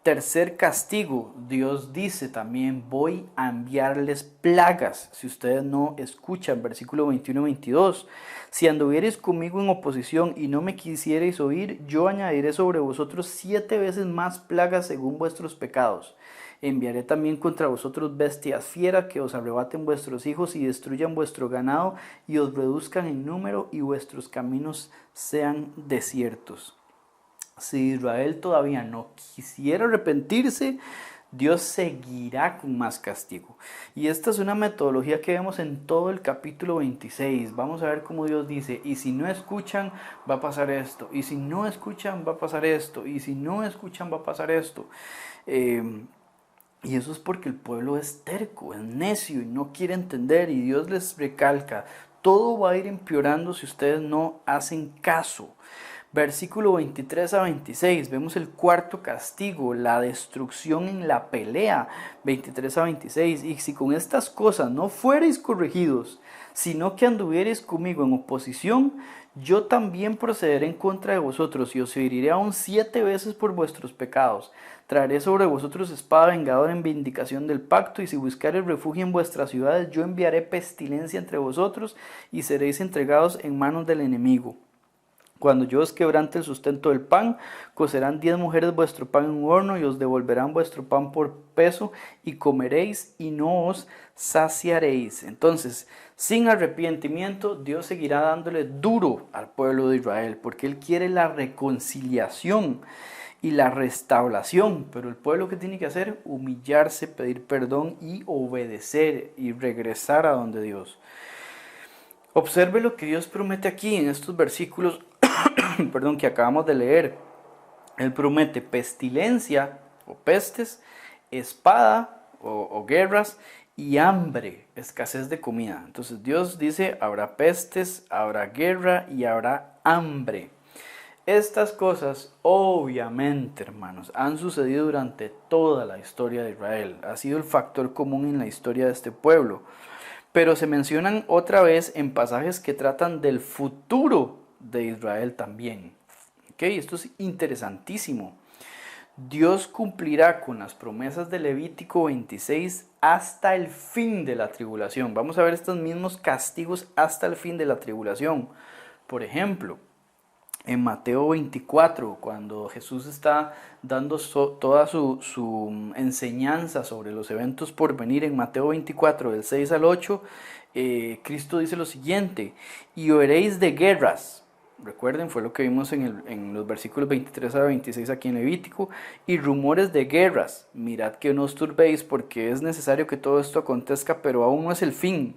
Tercer castigo, Dios dice también, voy a enviarles plagas si ustedes no escuchan, versículo 21 y 22. Si anduviereis conmigo en oposición y no me quisiereis oír, yo añadiré sobre vosotros 7 veces más plagas según vuestros pecados. Enviaré también contra vosotros bestias fieras que os arrebaten vuestros hijos y destruyan vuestro ganado y os reduzcan en número y vuestros caminos sean desiertos. Si Israel todavía no quisiera arrepentirse, Dios seguirá con más castigo. Y esta es una metodología que vemos en todo el capítulo 26. Vamos a ver cómo Dios dice, y si no escuchan, va a pasar esto. Y si no escuchan, va a pasar esto. Y si no escuchan, va a pasar esto. Y eso es porque el pueblo es terco, es necio y no quiere entender. Y Dios les recalca, todo va a ir empeorando si ustedes no hacen caso. Versículo 23 a 26, vemos el cuarto castigo, la destrucción en la pelea, 23 a 26. Y si con estas cosas no fuereis corregidos, sino que anduviereis conmigo en oposición, yo también procederé en contra de vosotros y os heriré aún 7 veces por vuestros pecados. Traeré sobre vosotros espada vengadora en vindicación del pacto, y si buscareis refugio en vuestras ciudades, yo enviaré pestilencia entre vosotros y seréis entregados en manos del enemigo. Cuando yo os quebrante el sustento del pan, cocerán 10 mujeres vuestro pan en un horno y os devolverán vuestro pan por peso y comeréis y no os saciaréis. Entonces, sin arrepentimiento, Dios seguirá dándole duro al pueblo de Israel porque Él quiere la reconciliación y la restauración. Pero el pueblo, ¿qué tiene que hacer? Humillarse, pedir perdón y obedecer y regresar a donde Dios. Observe lo que Dios promete aquí en estos versículos que acabamos de leer. Él promete pestilencia o pestes, espada o guerras y hambre, escasez de comida. Entonces Dios dice, habrá pestes, habrá guerra y habrá hambre. Estas cosas, obviamente, hermanos, han sucedido durante toda la historia de Israel. Ha sido el factor común en la historia de este pueblo. Pero se mencionan otra vez en pasajes que tratan del futuro de Israel también. ¿Ok? Esto es interesantísimo. Dios cumplirá con las promesas de Levítico 26 hasta el fin de la tribulación. Vamos a ver estos mismos castigos hasta el fin de la tribulación. Por ejemplo, en Mateo 24, cuando Jesús está dando toda su enseñanza sobre los eventos por venir, en Mateo 24, del 6 al 8, Cristo dice lo siguiente: y oiréis de guerras. Recuerden, fue lo que vimos en los versículos 23 a 26 aquí en Levítico. Y rumores de guerras. Mirad que no os turbéis, porque es necesario que todo esto acontezca, pero aún no es el fin.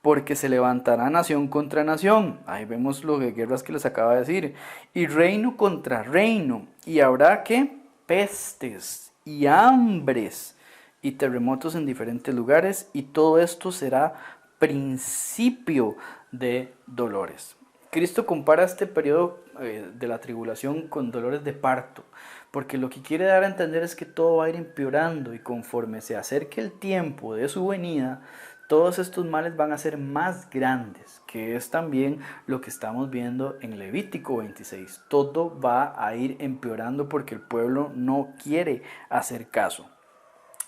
Porque se levantará nación contra nación. Ahí vemos lo de guerras que les acaba de decir. Y reino contra reino. Y habrá que pestes y hambres y terremotos en diferentes lugares. Y todo esto será principio de dolores. Cristo compara este periodo de la tribulación con dolores de parto, porque lo que quiere dar a entender es que todo va a ir empeorando y conforme se acerque el tiempo de su venida, todos estos males van a ser más grandes, que es también lo que estamos viendo en Levítico 26. Todo va a ir empeorando porque el pueblo no quiere hacer caso.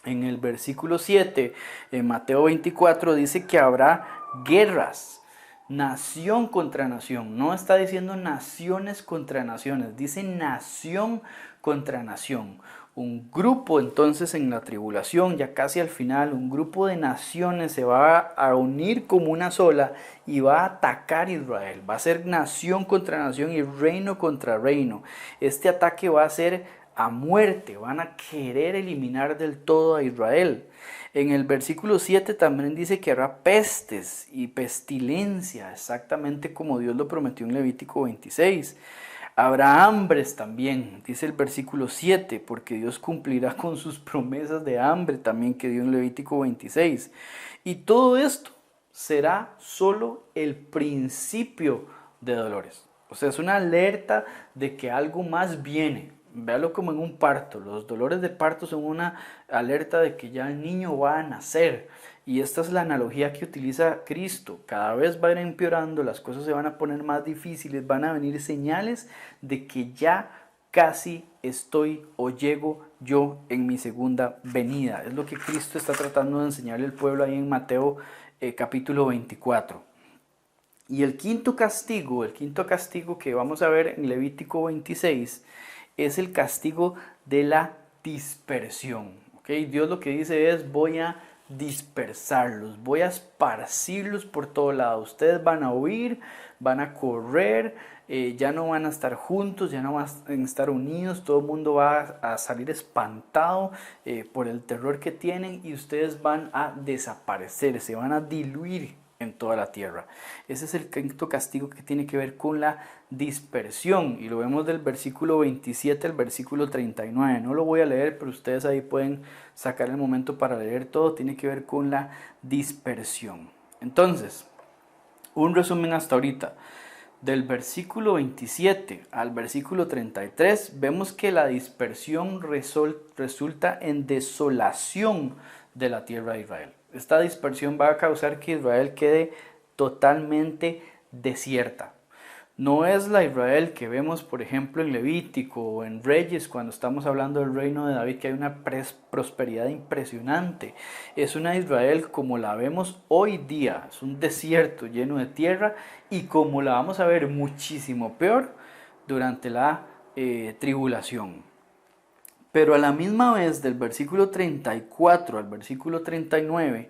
En el versículo 7, en Mateo 24, dice que habrá guerras. Nación contra nación, no está diciendo naciones contra naciones, dice nación contra nación. Un grupo entonces en la tribulación, ya casi al final, un grupo de naciones se va a unir como una sola y va a atacar a Israel. Va a ser nación contra nación y reino contra reino. Este ataque va a ser a muerte, van a querer eliminar del todo a Israel. En el versículo 7 también dice que habrá pestes y pestilencia, exactamente como Dios lo prometió en Levítico 26. Habrá hambres también, dice el versículo 7, porque Dios cumplirá con sus promesas de hambre también que dio en Levítico 26. Y todo esto será solo el principio de dolores. O sea, es una alerta de que algo más viene. Véalo como en un parto. Los dolores de parto son una alerta de que ya el niño va a nacer. Y esta es la analogía que utiliza Cristo. Cada vez va a ir empeorando, las cosas se van a poner más difíciles, van a venir señales de que ya casi estoy o llego yo en mi segunda venida. Es lo que Cristo está tratando de enseñarle al pueblo ahí en Mateo capítulo 24. Y el quinto castigo que vamos a ver en Levítico 26, es el castigo de la dispersión. ¿Okay? Dios lo que dice es: voy a dispersarlos, voy a esparcirlos por todo lado. Ustedes van a huir, van a correr, ya no van a estar juntos, ya no van a estar unidos. Todo el mundo va a salir espantado por el terror que tienen y ustedes van a desaparecer, se van a diluir en toda la tierra. Ese es el quinto castigo que tiene que ver con la dispersión y lo vemos del versículo 27 al versículo 39. No lo voy a leer, pero ustedes ahí pueden sacar el momento para leer todo. Tiene que ver con la dispersión. Entonces, un resumen hasta ahorita. Del versículo 27 al versículo 33 vemos que la dispersión resulta en desolación de la tierra de Israel. Esta dispersión va a causar que Israel quede totalmente desierta. No es la Israel que vemos, por ejemplo, en Levítico o en Reyes, cuando estamos hablando del reino de David, que hay una prosperidad impresionante. Es una Israel como la vemos hoy día, es un desierto lleno de tierra, y como la vamos a ver muchísimo peor durante la tribulación. Pero a la misma vez, del versículo 34 al versículo 39,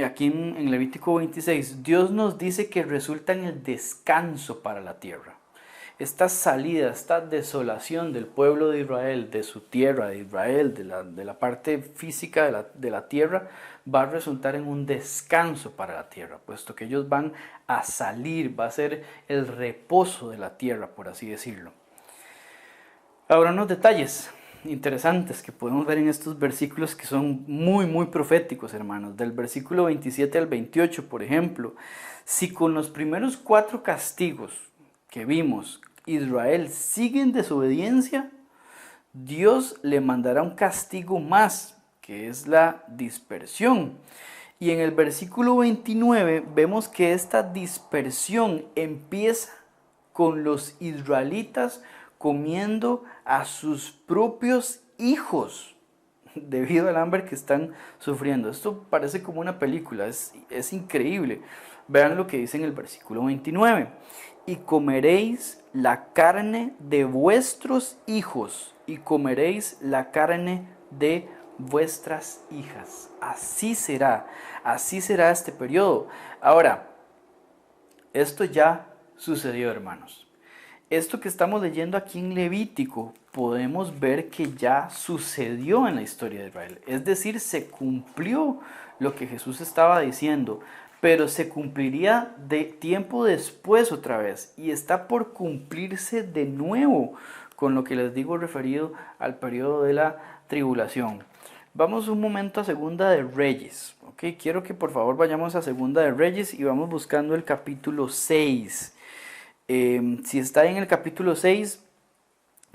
aquí en Levítico 26, Dios nos dice que resulta en el descanso para la tierra. Esta salida, esta desolación del pueblo de Israel, de su tierra, de Israel, de la parte física de la tierra, va a resultar en un descanso para la tierra, puesto que ellos van a salir, va a ser el reposo de la tierra, por así decirlo. Ahora unos detalles interesantes que podemos ver en estos versículos que son muy proféticos, hermanos. Del versículo 27 al 28, por ejemplo, si con los primeros 4 castigos que vimos Israel sigue en desobediencia, Dios le mandará un castigo más, que es la dispersión. Y en el versículo 29 vemos que esta dispersión empieza con los israelitas comiendo a sus propios hijos debido al hambre que están sufriendo. Esto parece como una película, es increíble. Vean lo que dice en el versículo 29. Y comeréis la carne de vuestros hijos y comeréis la carne de vuestras hijas. Así será este periodo. Ahora, esto ya sucedió, hermanos. Esto que estamos leyendo aquí en Levítico, podemos ver que ya sucedió en la historia de Israel. Es decir, se cumplió lo que Jesús estaba diciendo, pero se cumpliría de tiempo después otra vez. Y está por cumplirse de nuevo con lo que les digo referido al periodo de la tribulación. Vamos un momento a Segunda de Reyes. ¿Ok? Quiero que por favor vayamos a Segunda de Reyes y vamos buscando el capítulo 6. Si está en el capítulo 6,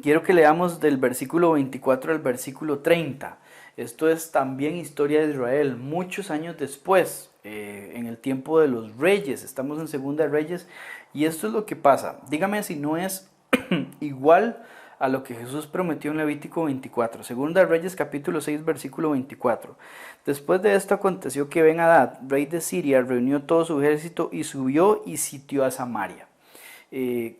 quiero que leamos del versículo 24 al versículo 30. Esto es también historia de Israel, muchos años después, en el tiempo de los reyes. Estamos en Segunda de Reyes y esto es lo que pasa. Dígame si no es igual a lo que Jesús prometió en Levítico 24. Segunda de Reyes capítulo 6 versículo 24. Después de esto aconteció que Ben-Hadad, rey de Siria, reunió todo su ejército y subió y sitió a Samaria.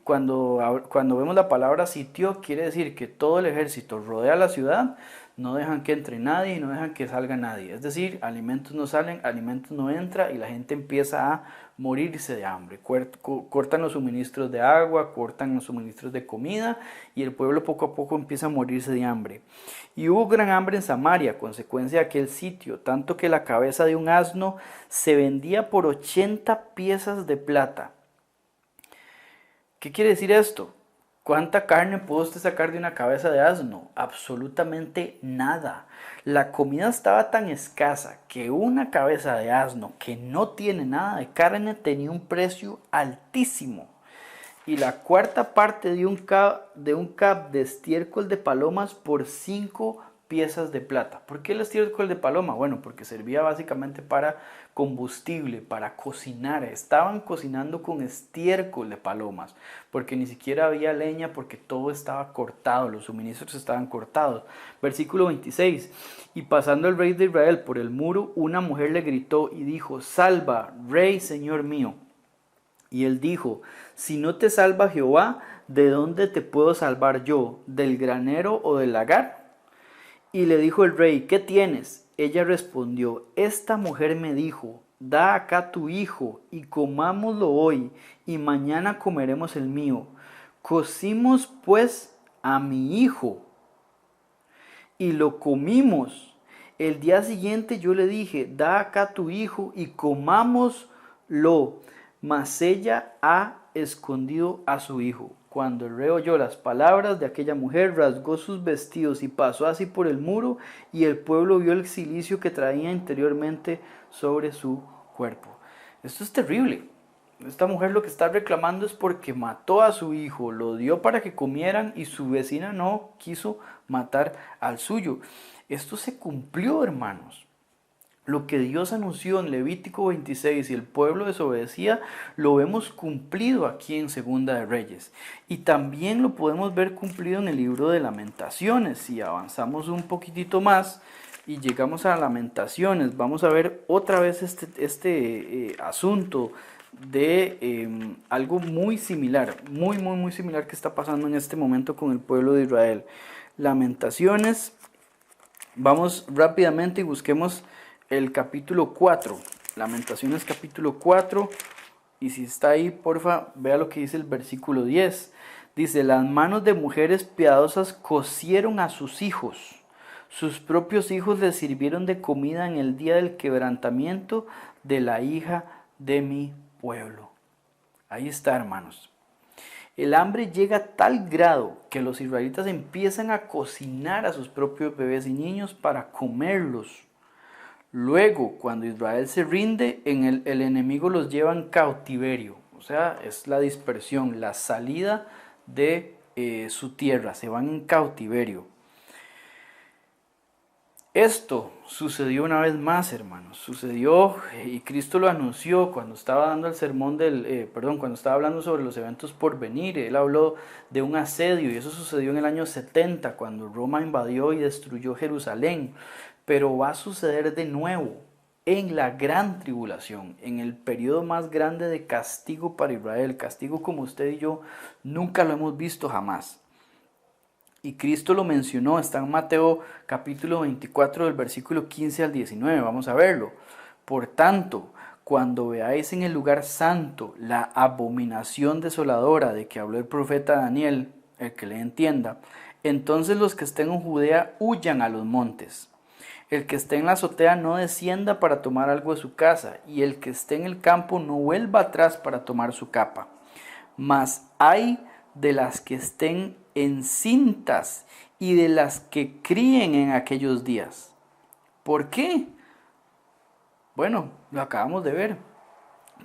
Cuando vemos la palabra sitio, quiere decir que todo el ejército rodea la ciudad, no dejan que entre nadie y no dejan que salga nadie. Es decir, alimentos no salen, alimentos no entran y la gente empieza a morirse de hambre. Cortan los suministros de agua, cortan los suministros de comida y el pueblo poco a poco empieza a morirse de hambre. Y hubo gran hambre en Samaria a consecuencia de aquel sitio, tanto que la cabeza de un asno se vendía por 80 piezas de plata. ¿Qué quiere decir esto? ¿Cuánta carne puede usted sacar de una cabeza de asno? Absolutamente nada. La comida estaba tan escasa que una cabeza de asno que no tiene nada de carne tenía un precio altísimo. Y la cuarta parte de un cab de estiércol de palomas por 5 piezas de plata. ¿Por qué el estiércol de paloma? Bueno, porque servía básicamente para combustible, para cocinar. Estaban cocinando con estiércol de palomas, porque ni siquiera había leña, porque todo estaba cortado, los suministros estaban cortados. Versículo 26. Y pasando el rey de Israel por el muro, una mujer le gritó y dijo: salva, rey, señor mío. Y él dijo: si no te salva Jehová, ¿de dónde te puedo salvar yo? ¿Del granero o del lagar? Y le dijo el rey: ¿qué tienes? Ella respondió: esta mujer me dijo: da acá tu hijo y comámoslo hoy, y mañana comeremos el mío. Cocimos pues a mi hijo y lo comimos. El día siguiente yo le dije: da acá tu hijo y comámoslo. Mas ella ha escondido a su hijo. Cuando el rey oyó las palabras de aquella mujer, rasgó sus vestidos y pasó así por el muro, y el pueblo vio el cilicio que traía interiormente sobre su cuerpo. Esto es terrible. Esta mujer lo que está reclamando es porque mató a su hijo, lo dio para que comieran y su vecina no quiso matar al suyo. Esto se cumplió, hermanos. Lo que Dios anunció en Levítico 26 y el pueblo desobedecía, lo vemos cumplido aquí en Segunda de Reyes. Y también lo podemos ver cumplido en el libro de Lamentaciones. Si avanzamos un poquitito más y llegamos a Lamentaciones, vamos a ver otra vez este asunto de algo muy similar, muy similar que está pasando en este momento con el pueblo de Israel. Lamentaciones, vamos rápidamente y busquemos el capítulo 4, Lamentaciones capítulo 4, y si está ahí, porfa, vea lo que dice el versículo 10. Dice: las manos de mujeres piadosas cocieron a sus hijos propios hijos les sirvieron de comida en el día del quebrantamiento de la hija de mi pueblo. Ahí está, hermanos. El hambre llega a tal grado que los israelitas empiezan a cocinar a sus propios bebés y niños para comerlos. Luego, cuando Israel se rinde, el enemigo los lleva en cautiverio. O sea, es la dispersión, la salida de su tierra, se van en cautiverio. Esto sucedió una vez más, hermanos, sucedió y Cristo lo anunció cuando estaba dando el sermón cuando estaba hablando sobre los eventos por venir. Él habló de un asedio y eso sucedió en el año 70 cuando Roma invadió y destruyó Jerusalén. Pero va a suceder de nuevo en la gran tribulación, en el periodo más grande de castigo para Israel, castigo como usted y yo nunca lo hemos visto jamás. Y Cristo lo mencionó, está en Mateo capítulo 24 del versículo 15 al 19, vamos a verlo. Por tanto, cuando veáis en el lugar santo la abominación desoladora de que habló el profeta Daniel, el que le entienda, entonces los que estén en Judea huyan a los montes. El que esté en la azotea no descienda para tomar algo de su casa, y el que esté en el campo no vuelva atrás para tomar su capa. Mas hay de las que estén encintas y de las que críen en aquellos días. ¿Por qué? Bueno, lo acabamos de ver.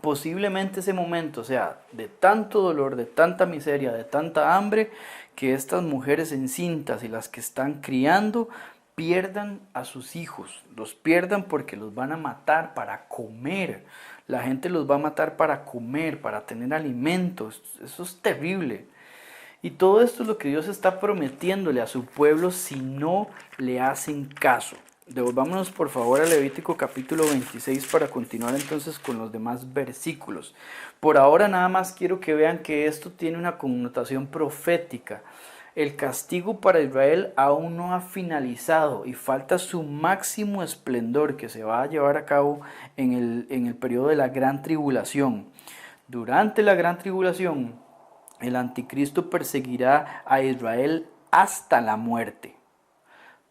Posiblemente ese momento sea de tanto dolor, de tanta miseria, de tanta hambre, que estas mujeres encintas y las que están criando pierdan a sus hijos, los pierdan porque los van a matar para comer. La gente los va a matar para comer, para tener alimentos. Eso es terrible. Y todo esto es lo que Dios está prometiéndole a su pueblo si no le hacen caso. Devolvámonos por favor a Levítico capítulo 26 para continuar entonces con los demás versículos. Por ahora nada más quiero que vean que esto tiene una connotación profética. El castigo para Israel aún no ha finalizado y falta su máximo esplendor que se va a llevar a cabo en el periodo de la gran tribulación. Durante la gran tribulación, el anticristo perseguirá a Israel hasta la muerte.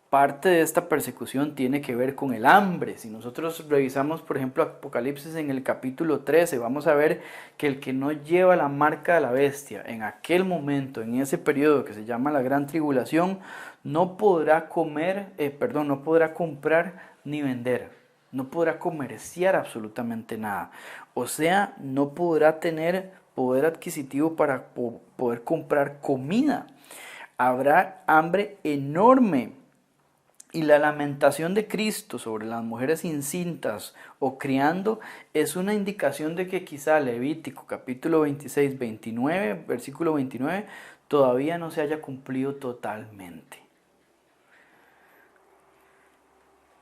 Parte de esta persecución tiene que ver con el hambre. Si nosotros revisamos, por ejemplo, Apocalipsis en el capítulo 13, vamos a ver que el que no lleva la marca de la bestia en aquel momento, en ese periodo que se llama la gran tribulación, no podrá no podrá comprar ni vender, no podrá comerciar absolutamente nada. O sea, no podrá tener poder adquisitivo para poder comprar comida. Habrá hambre enorme. Y la lamentación de Cristo sobre las mujeres incintas o criando es una indicación de que quizá Levítico capítulo 26, 29, versículo 29, todavía no se haya cumplido totalmente.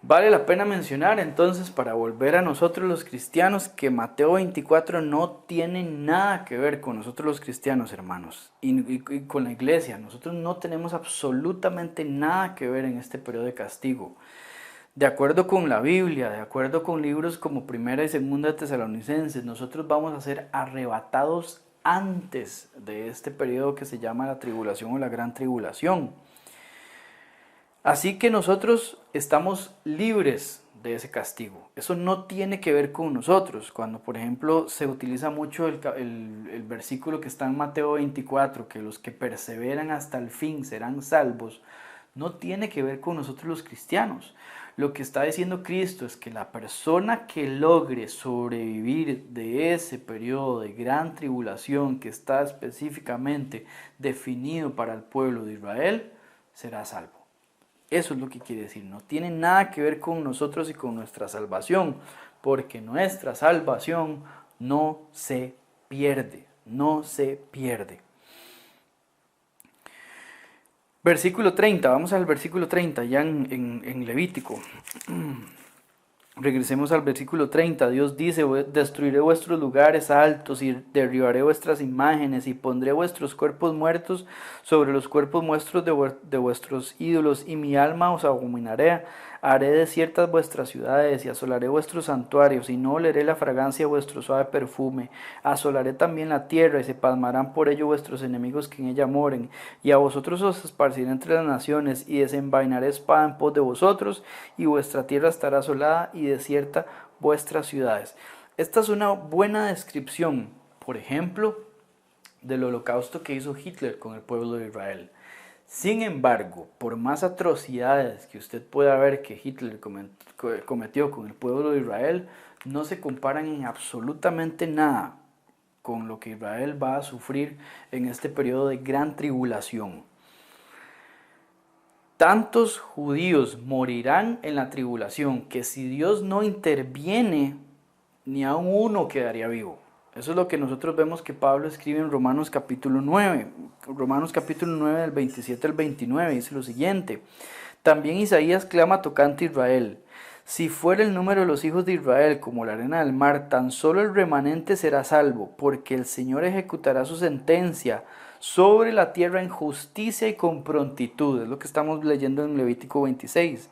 Vale la pena mencionar entonces, para volver a nosotros los cristianos, que Mateo 24 no tiene nada que ver con nosotros los cristianos, hermanos, y con la iglesia. Nosotros no tenemos absolutamente nada que ver en este periodo de castigo. De acuerdo con la Biblia, de acuerdo con libros como Primera y Segunda de Tesalonicenses, nosotros vamos a ser arrebatados antes de este periodo que se llama la tribulación o la gran tribulación. Así que nosotros estamos libres de ese castigo. Eso no tiene que ver con nosotros. Cuando, por ejemplo, se utiliza mucho el versículo que está en Mateo 24, que los que perseveran hasta el fin serán salvos, no tiene que ver con nosotros los cristianos. Lo que está diciendo Cristo es que la persona que logre sobrevivir de ese periodo de gran tribulación que está específicamente definido para el pueblo de Israel, será salvo. Eso es lo que quiere decir, no tiene nada que ver con nosotros y con nuestra salvación, porque nuestra salvación no se pierde, no se pierde. Versículo 30, vamos al versículo 30, ya en Levítico. Regresemos al versículo 30. Dios dice: destruiré vuestros lugares altos y derribaré vuestras imágenes y pondré vuestros cuerpos muertos sobre los cuerpos muertos de vuestros ídolos, y mi alma os abominaré. Haré desiertas vuestras ciudades y asolaré vuestros santuarios, y no oleré la fragancia de vuestro suave perfume. Asolaré también la tierra, y se pasmarán por ello vuestros enemigos que en ella moren. Y a vosotros os esparciré entre las naciones, y desenvainaré espada en pos de vosotros, y vuestra tierra estará asolada y desierta vuestras ciudades. Esta es una buena descripción, por ejemplo, del holocausto que hizo Hitler con el pueblo de Israel. Sin embargo, por más atrocidades que usted pueda ver que Hitler cometió con el pueblo de Israel, no se comparan en absolutamente nada con lo que Israel va a sufrir en este periodo de gran tribulación. Tantos judíos morirán en la tribulación que si Dios no interviene, ni aun uno quedaría vivo. Eso es lo que nosotros vemos que Pablo escribe en Romanos capítulo 9. Romanos capítulo 9 del 27 al 29 dice lo siguiente. También Isaías clama tocante a Israel. Si fuera el número de los hijos de Israel como la arena del mar, tan solo el remanente será salvo, porque el Señor ejecutará su sentencia sobre la tierra en justicia y con prontitud. Es lo que estamos leyendo en Levítico 26.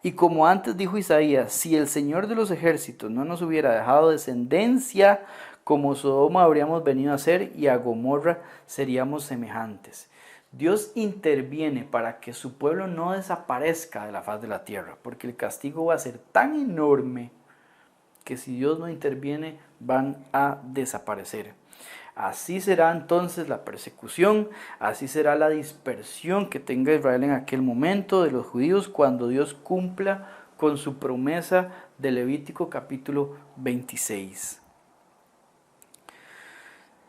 Y como antes dijo Isaías, si el Señor de los ejércitos no nos hubiera dejado descendencia, como Sodoma habríamos venido a ser y a Gomorra seríamos semejantes. Dios interviene para que su pueblo no desaparezca de la faz de la tierra, porque el castigo va a ser tan enorme que si Dios no interviene van a desaparecer. Así será entonces la persecución, así será la dispersión que tenga Israel en aquel momento de los judíos cuando Dios cumpla con su promesa de Levítico capítulo 26.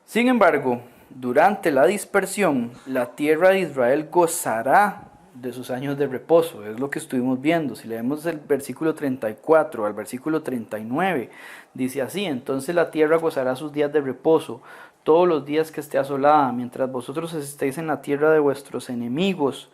Sin embargo, durante la dispersión, la tierra de Israel gozará de sus años de reposo. Es lo que estuvimos viendo. Si leemos el versículo 34 al versículo 39, dice así: entonces la tierra gozará sus días de reposo, todos los días que esté asolada, mientras vosotros estéis en la tierra de vuestros enemigos.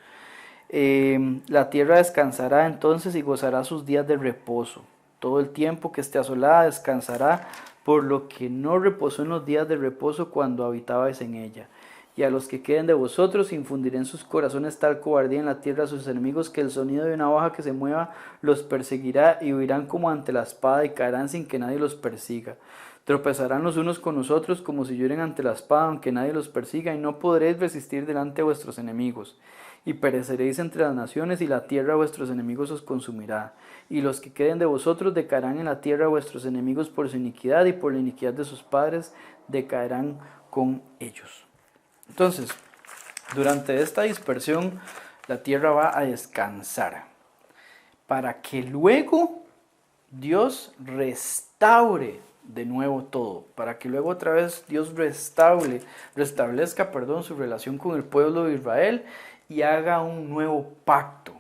La tierra descansará entonces y gozará sus días de reposo. Todo el tiempo que esté asolada descansará, por lo que no reposó en los días de reposo cuando habitabais en ella. Y a los que queden de vosotros infundiré en sus corazones tal cobardía en la tierra a sus enemigos, que el sonido de una hoja que se mueva los perseguirá, y huirán como ante la espada y caerán sin que nadie los persiga. Tropezarán los unos con los otros como si lloren ante la espada, aunque nadie los persiga, y no podréis resistir delante de vuestros enemigos. Y pereceréis entre las naciones, y la tierra de vuestros enemigos os consumirá. Y los que queden de vosotros decaerán en la tierra de vuestros enemigos por su iniquidad, y por la iniquidad de sus padres decaerán con ellos. Entonces, durante esta dispersión, la tierra va a descansar, para que luego Dios restaure de nuevo todo, para que luego otra vez Dios restablezca su relación con el pueblo de Israel y haga un nuevo pacto.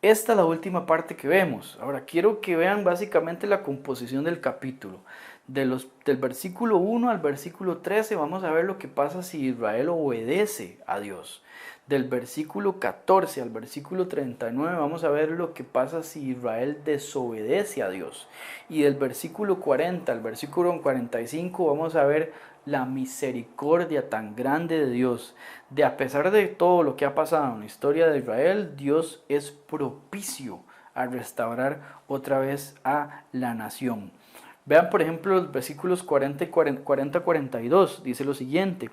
Esta es la última parte que vemos. Ahora quiero que vean básicamente la composición del capítulo. Del versículo 1 al versículo 13 vamos a ver lo que pasa si Israel obedece a Dios. Del versículo 14 al versículo 39 vamos a ver lo que pasa si Israel desobedece a Dios. Y del versículo 40 al versículo 45 vamos a ver la misericordia tan grande de Dios. De a pesar de todo lo que ha pasado en la historia de Israel, Dios es propicio a restaurar otra vez a la nación. Vean por ejemplo los versículos 40-42, dice lo siguiente: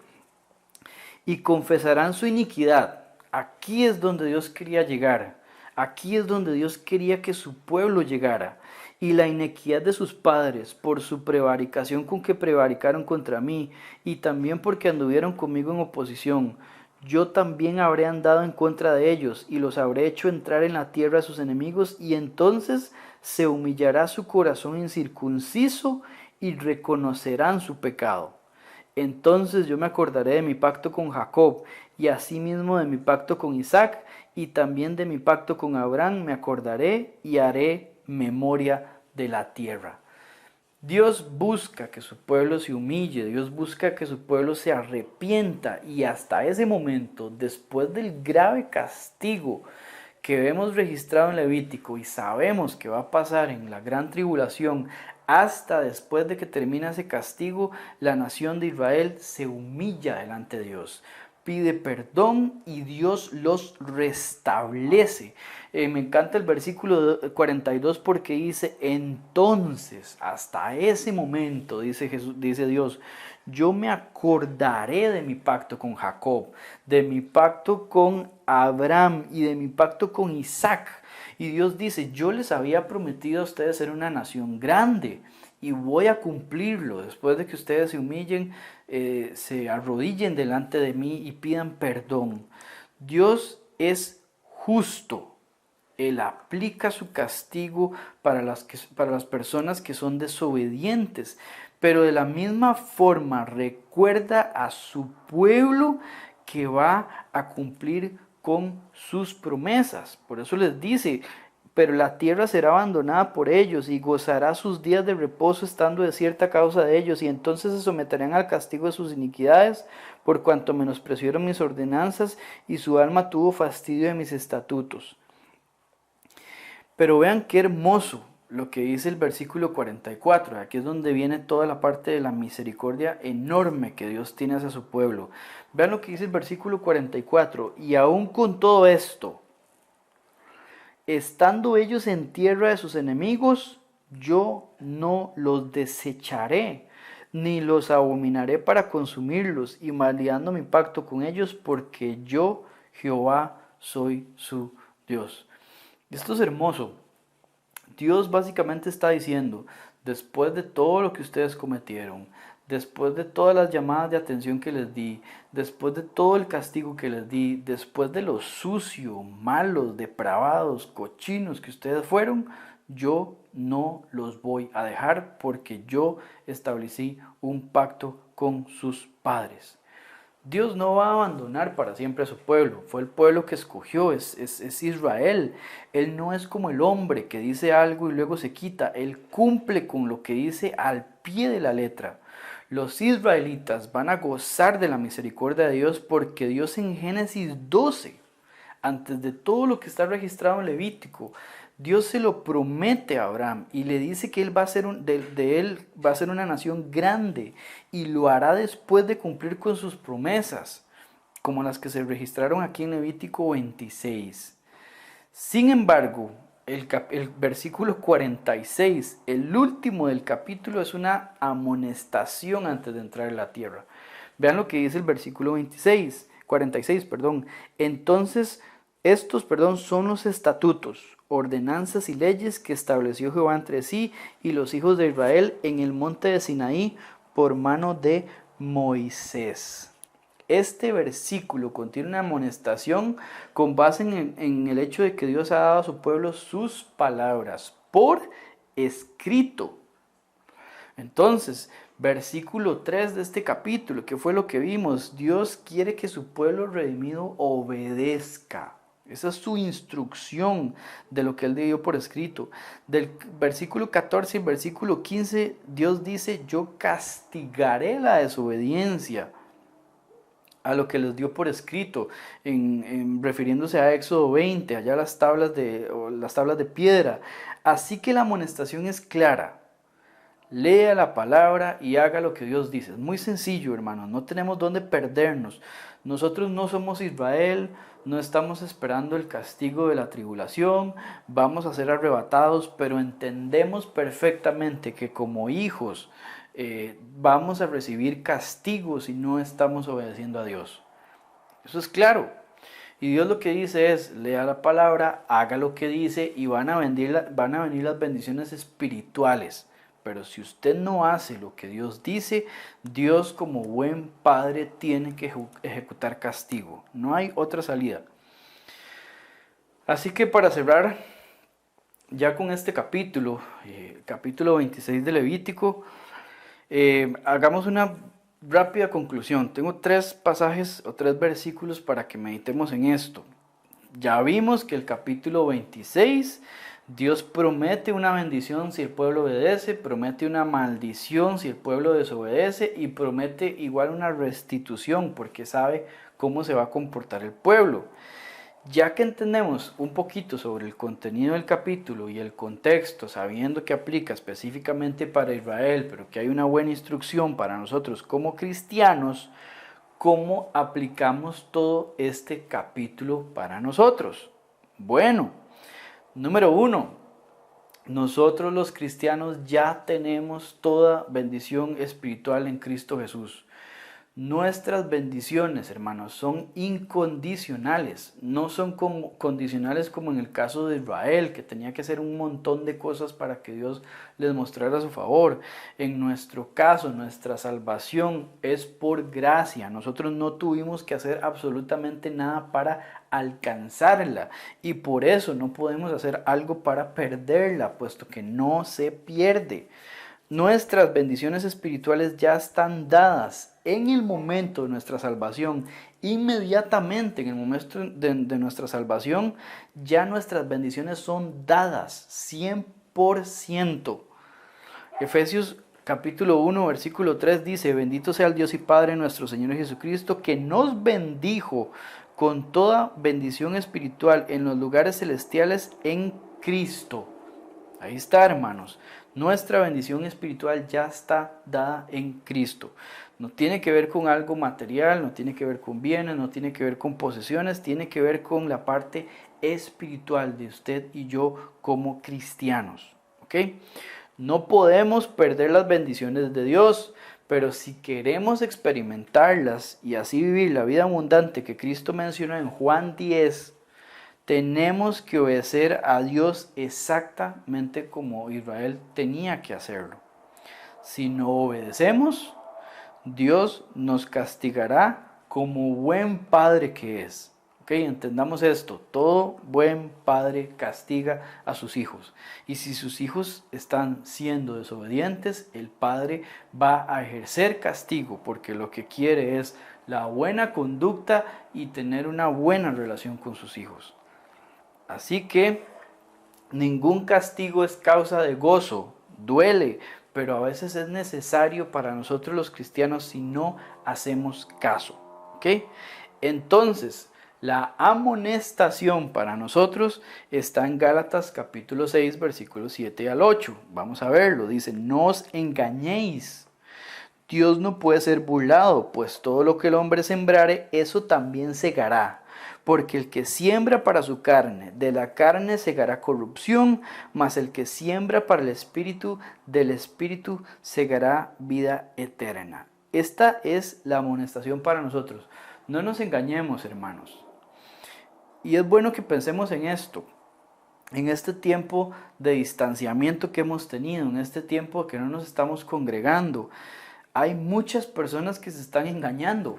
y confesarán su iniquidad. Aquí es donde Dios quería llegar. Aquí es donde Dios quería que su pueblo llegara. Y la iniquidad de sus padres, por su prevaricación con que prevaricaron contra mí, y también porque anduvieron conmigo en oposición. Yo también habré andado en contra de ellos, y los habré hecho entrar en la tierra de sus enemigos, y entonces se humillará su corazón incircunciso, y reconocerán su pecado. Entonces yo me acordaré de mi pacto con Jacob, y asimismo de mi pacto con Isaac, y también de mi pacto con Abraham me acordaré, y haré memoria de la tierra. Dios busca que su pueblo se humille, Dios busca que su pueblo se arrepienta, y hasta ese momento, después del grave castigo que vemos registrado en Levítico y sabemos que va a pasar en la gran tribulación, hasta después de que termine ese castigo, la nación de Israel se humilla delante de Dios, pide perdón y Dios los restablece. Me encanta el versículo 42 porque dice: entonces, hasta ese momento, dice Dios, yo me acordaré de mi pacto con Jacob, de mi pacto con Abraham y de mi pacto con Isaac. Y Dios dice: yo les había prometido a ustedes ser una nación grande y voy a cumplirlo después de que ustedes se humillen, se arrodillen delante de mí y pidan perdón. Dios es justo Él aplica su castigo para las personas que son desobedientes, pero de la misma forma recuerda a su pueblo que va a cumplir con sus promesas. Por eso les dice, pero la tierra será abandonada por ellos y gozará sus días de reposo estando desierta a causa de ellos, y entonces se someterán al castigo de sus iniquidades, por cuanto menosprecieron mis ordenanzas y su alma tuvo fastidio de mis estatutos. Pero vean qué hermoso lo que dice el versículo 44, aquí es donde viene toda la parte de la misericordia enorme que Dios tiene hacia su pueblo. Vean lo que dice el versículo 44, y aún con todo esto, estando ellos en tierra de sus enemigos, yo no los desecharé, ni los abominaré para consumirlos, y maleando mi pacto con ellos, porque yo, Jehová, soy su Dios. Esto es hermoso. Dios básicamente está diciendo, después de todo lo que ustedes cometieron, después de todas las llamadas de atención que les di, después de todo el castigo que les di, después de lo sucio, malos, depravados, cochinos que ustedes fueron, yo no los voy a dejar porque yo establecí un pacto con sus padres. Dios no va a abandonar para siempre a su pueblo, fue el pueblo que escogió, es Israel. Él no es como el hombre que dice algo y luego se quita, Él cumple con lo que dice al pie de la letra. Los israelitas van a gozar de la misericordia de Dios porque Dios en Génesis 12, antes de todo lo que está registrado en Levítico, Dios se lo promete a Abraham y le dice que él va a ser de él va a ser una nación grande y lo hará después de cumplir con sus promesas, como las que se registraron aquí en Levítico 26. Sin embargo, el versículo 46, el último del capítulo, es una amonestación antes de entrar en la tierra. Vean lo que dice el versículo 46, perdón. Entonces, estos, son los estatutos, ordenanzas y leyes que estableció Jehová entre sí y los hijos de Israel en el monte de Sinaí por mano de Moisés. Este versículo contiene una amonestación con base en el hecho de que Dios ha dado a su pueblo sus palabras por escrito. Entonces, versículo 3 de este capítulo, ¿qué fue lo que vimos? Dios quiere que su pueblo redimido obedezca. Esa es su instrucción de lo que Él dio por escrito. Del versículo 14 y versículo 15, Dios dice, yo castigaré la desobediencia a lo que les dio por escrito, refiriéndose a Éxodo 20, allá las tablas de piedra. Así que la amonestación es clara. Lea la palabra y haga lo que Dios dice. Es muy sencillo, hermanos, no tenemos dónde perdernos. Nosotros no somos Israel, no estamos esperando el castigo de la tribulación, vamos a ser arrebatados, pero entendemos perfectamente que como hijos vamos a recibir castigos si no estamos obedeciendo a Dios. Eso es claro. Y Dios lo que dice es, lea la palabra, haga lo que dice y van a venir las bendiciones espirituales. Pero si usted no hace lo que Dios dice, Dios como buen padre tiene que ejecutar castigo. No hay otra salida. Así que para cerrar ya con este capítulo, capítulo 26 de Levítico, hagamos una rápida conclusión. Tengo 3 pasajes o 3 versículos para que meditemos en esto. Ya vimos que el capítulo 26, Dios promete una bendición si el pueblo obedece, promete una maldición si el pueblo desobedece y promete igual una restitución porque sabe cómo se va a comportar el pueblo. Ya que entendemos un poquito sobre el contenido del capítulo y el contexto, sabiendo que aplica específicamente para Israel, pero que hay una buena instrucción para nosotros como cristianos, ¿cómo aplicamos todo este capítulo para nosotros? Bueno, número 1, nosotros los cristianos ya tenemos toda bendición espiritual en Cristo Jesús. Nuestras bendiciones, hermanos, son incondicionales, no son condicionales como en el caso de Israel, que tenía que hacer un montón de cosas para que Dios les mostrara su favor. En nuestro caso, nuestra salvación es por gracia. Nosotros no tuvimos que hacer absolutamente nada para alcanzarla y por eso no podemos hacer algo para perderla, puesto que no se pierde. Nuestras bendiciones espirituales ya están dadas en el momento de nuestra salvación. Inmediatamente en el momento de nuestra salvación, ya nuestras bendiciones son dadas 100%. Efesios capítulo 1, versículo 3 dice: bendito sea el Dios y Padre nuestro Señor Jesucristo, que nos bendijo con toda bendición espiritual en los lugares celestiales en Cristo. Ahí está, hermanos. Nuestra bendición espiritual ya está dada en Cristo. No tiene que ver con algo material, no tiene que ver con bienes, no tiene que ver con posesiones, tiene que ver con la parte espiritual de usted y yo como cristianos. ¿Ok? No podemos perder las bendiciones de Dios, pero si queremos experimentarlas y así vivir la vida abundante que Cristo mencionó en Juan 10, tenemos que obedecer a Dios exactamente como Israel tenía que hacerlo. Si no obedecemos, Dios nos castigará como buen padre que es. ¿Ok? Entendamos esto, todo buen padre castiga a sus hijos. Y si sus hijos están siendo desobedientes, el padre va a ejercer castigo porque lo que quiere es la buena conducta y tener una buena relación con sus hijos. Así que ningún castigo es causa de gozo, duele, pero a veces es necesario para nosotros los cristianos si no hacemos caso. ¿Ok? Entonces, la amonestación para nosotros está en Gálatas capítulo 6, versículos 7 al 8. Vamos a verlo, dice: no os engañéis. Dios no puede ser burlado, pues todo lo que el hombre sembrare, eso también segará. Porque el que siembra para su carne, de la carne segará corrupción, mas el que siembra para el espíritu, del espíritu segará vida eterna. Esta es la amonestación para nosotros. No nos engañemos, hermanos. Y es bueno que pensemos en esto. En este tiempo de distanciamiento que hemos tenido, en este tiempo que no nos estamos congregando, hay muchas personas que se están engañando.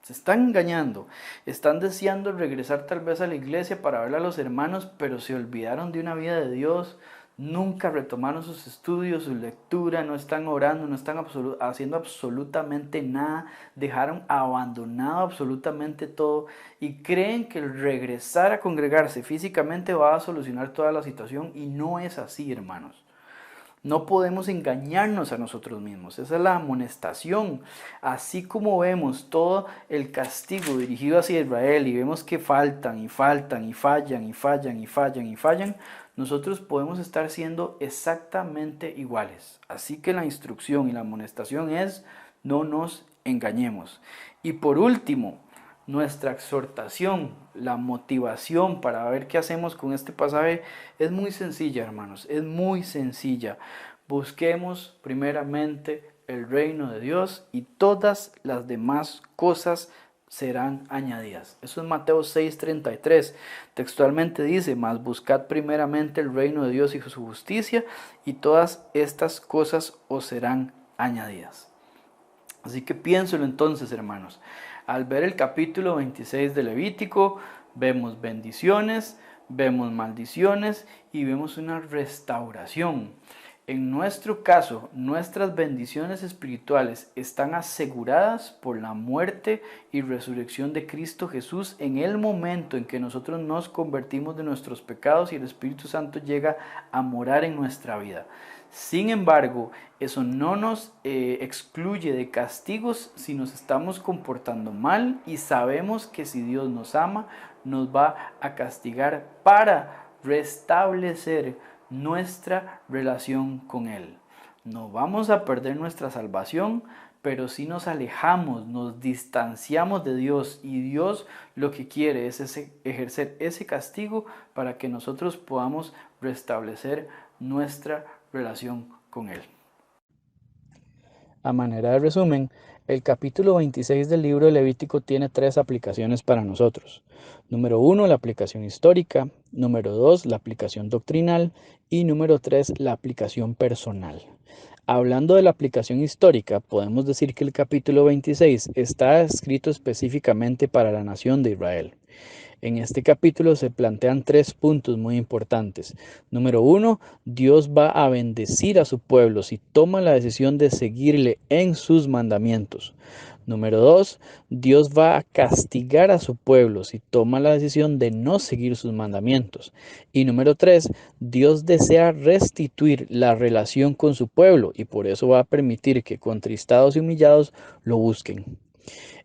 Se están engañando, están deseando regresar tal vez a la iglesia para ver a los hermanos, pero se olvidaron de una vida de Dios, nunca retomaron sus estudios, su lectura, no están orando, no están haciendo absolutamente nada, dejaron abandonado absolutamente todo y creen que el regresar a congregarse físicamente va a solucionar toda la situación y no es así, hermanos. No podemos engañarnos a nosotros mismos. Esa es la amonestación. Así como vemos todo el castigo dirigido hacia Israel y vemos que faltan y faltan y fallan y fallan y fallan y fallan, nosotros podemos estar siendo exactamente iguales. Así que la instrucción y la amonestación es: no nos engañemos. Y por último, nuestra exhortación, la motivación para ver qué hacemos con este pasaje es muy sencilla, hermanos, es muy sencilla. Busquemos primeramente el reino de Dios y todas las demás cosas serán añadidas. Eso es Mateo 6:33. Textualmente dice: mas buscad primeramente el reino de Dios y su justicia, y todas estas cosas os serán añadidas. Así que piénselo entonces, hermanos. Al ver el capítulo 26 de Levítico, vemos bendiciones, vemos maldiciones y vemos una restauración. En nuestro caso, nuestras bendiciones espirituales están aseguradas por la muerte y resurrección de Cristo Jesús en el momento en que nosotros nos convertimos de nuestros pecados y el Espíritu Santo llega a morar en nuestra vida. Sin embargo, eso no nos excluye de castigos si nos estamos comportando mal y sabemos que si Dios nos ama, nos va a castigar para restablecer nuestra relación con Él. No vamos a perder nuestra salvación, pero si nos alejamos, nos distanciamos de Dios y Dios lo que quiere es ejercer ese castigo para que nosotros podamos restablecer nuestra relación con Él. A manera de resumen, el capítulo 26 del libro de Levítico tiene tres aplicaciones para nosotros. Número 1, la aplicación histórica. Número 2, la aplicación doctrinal. Y número 3, la aplicación personal. Hablando de la aplicación histórica, podemos decir que el capítulo 26 está escrito específicamente para la nación de Israel. En este capítulo se plantean tres puntos muy importantes. Número 1, Dios va a bendecir a su pueblo si toma la decisión de seguirle en sus mandamientos. Número 2, Dios va a castigar a su pueblo si toma la decisión de no seguir sus mandamientos. Y número 3, Dios desea restituir la relación con su pueblo y por eso va a permitir que contristados y humillados lo busquen.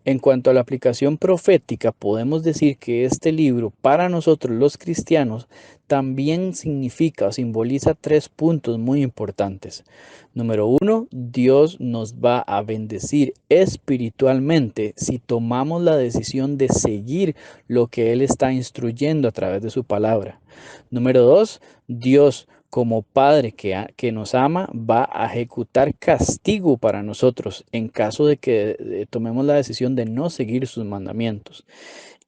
En cuanto a la aplicación profética, podemos decir que este libro para nosotros los cristianos también significa o simboliza tres puntos muy importantes. Número 1, Dios nos va a bendecir espiritualmente si tomamos la decisión de seguir lo que Él está instruyendo a través de su palabra. Número 2, Dios como Padre que nos ama, va a ejecutar castigo para nosotros en caso de que tomemos la decisión de no seguir sus mandamientos.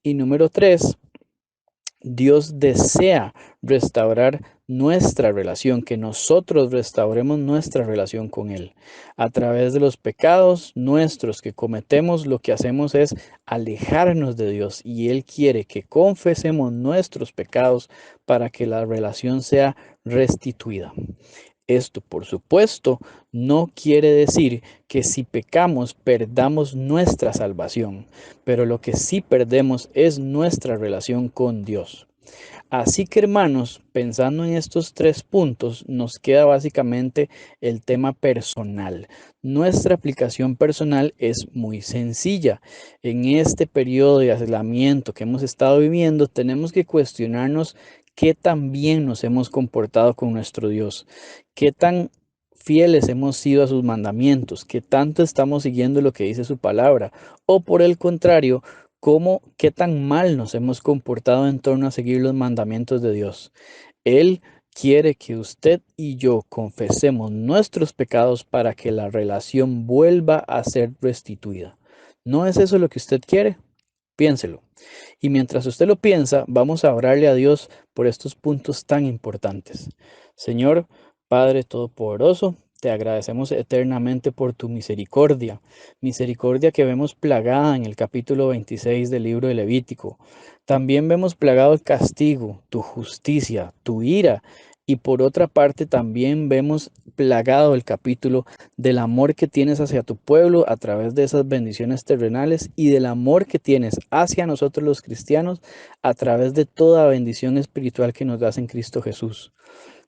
Y número 3, Dios desea restaurar nuestra relación, que nosotros restauremos nuestra relación con Él. A través de los pecados nuestros que cometemos, lo que hacemos es alejarnos de Dios y Él quiere que confesemos nuestros pecados para que la relación sea restituida. Esto, por supuesto, no quiere decir que si pecamos perdamos nuestra salvación, pero lo que sí perdemos es nuestra relación con Dios. Así que hermanos, pensando en estos tres puntos, nos queda básicamente el tema personal. Nuestra aplicación personal es muy sencilla. En este periodo de aislamiento que hemos estado viviendo, tenemos que cuestionarnos qué tan bien nos hemos comportado con nuestro Dios, qué tan fieles hemos sido a sus mandamientos, qué tanto estamos siguiendo lo que dice su palabra, o por el contrario, qué tan mal nos hemos comportado en torno a seguir los mandamientos de Dios. Él quiere que usted y yo confesemos nuestros pecados para que la relación vuelva a ser restituida. ¿No es eso lo que usted quiere? Piénselo. Y mientras usted lo piensa, vamos a orarle a Dios por estos puntos tan importantes. Señor, Padre Todopoderoso, te agradecemos eternamente por tu misericordia, misericordia que vemos plagada en el capítulo 26 del libro de Levítico. También vemos plagado el castigo, tu justicia, tu ira. Y por otra parte también vemos plagado el capítulo del amor que tienes hacia tu pueblo a través de esas bendiciones terrenales y del amor que tienes hacia nosotros los cristianos a través de toda bendición espiritual que nos das en Cristo Jesús.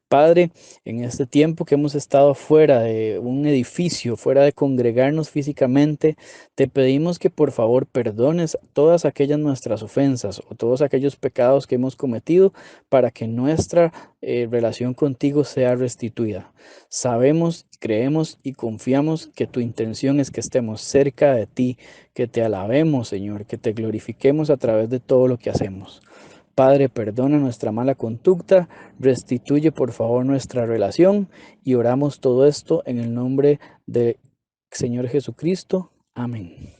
Padre, en este tiempo que hemos estado fuera de un edificio, fuera de congregarnos físicamente, te pedimos que por favor perdones todas aquellas nuestras ofensas o todos aquellos pecados que hemos cometido para que nuestra relación contigo sea restituida. Sabemos, creemos y confiamos que tu intención es que estemos cerca de ti, que te alabemos, Señor, que te glorifiquemos a través de todo lo que hacemos. Padre, perdona nuestra mala conducta, restituye por favor nuestra relación y oramos todo esto en el nombre del Señor Jesucristo. Amén.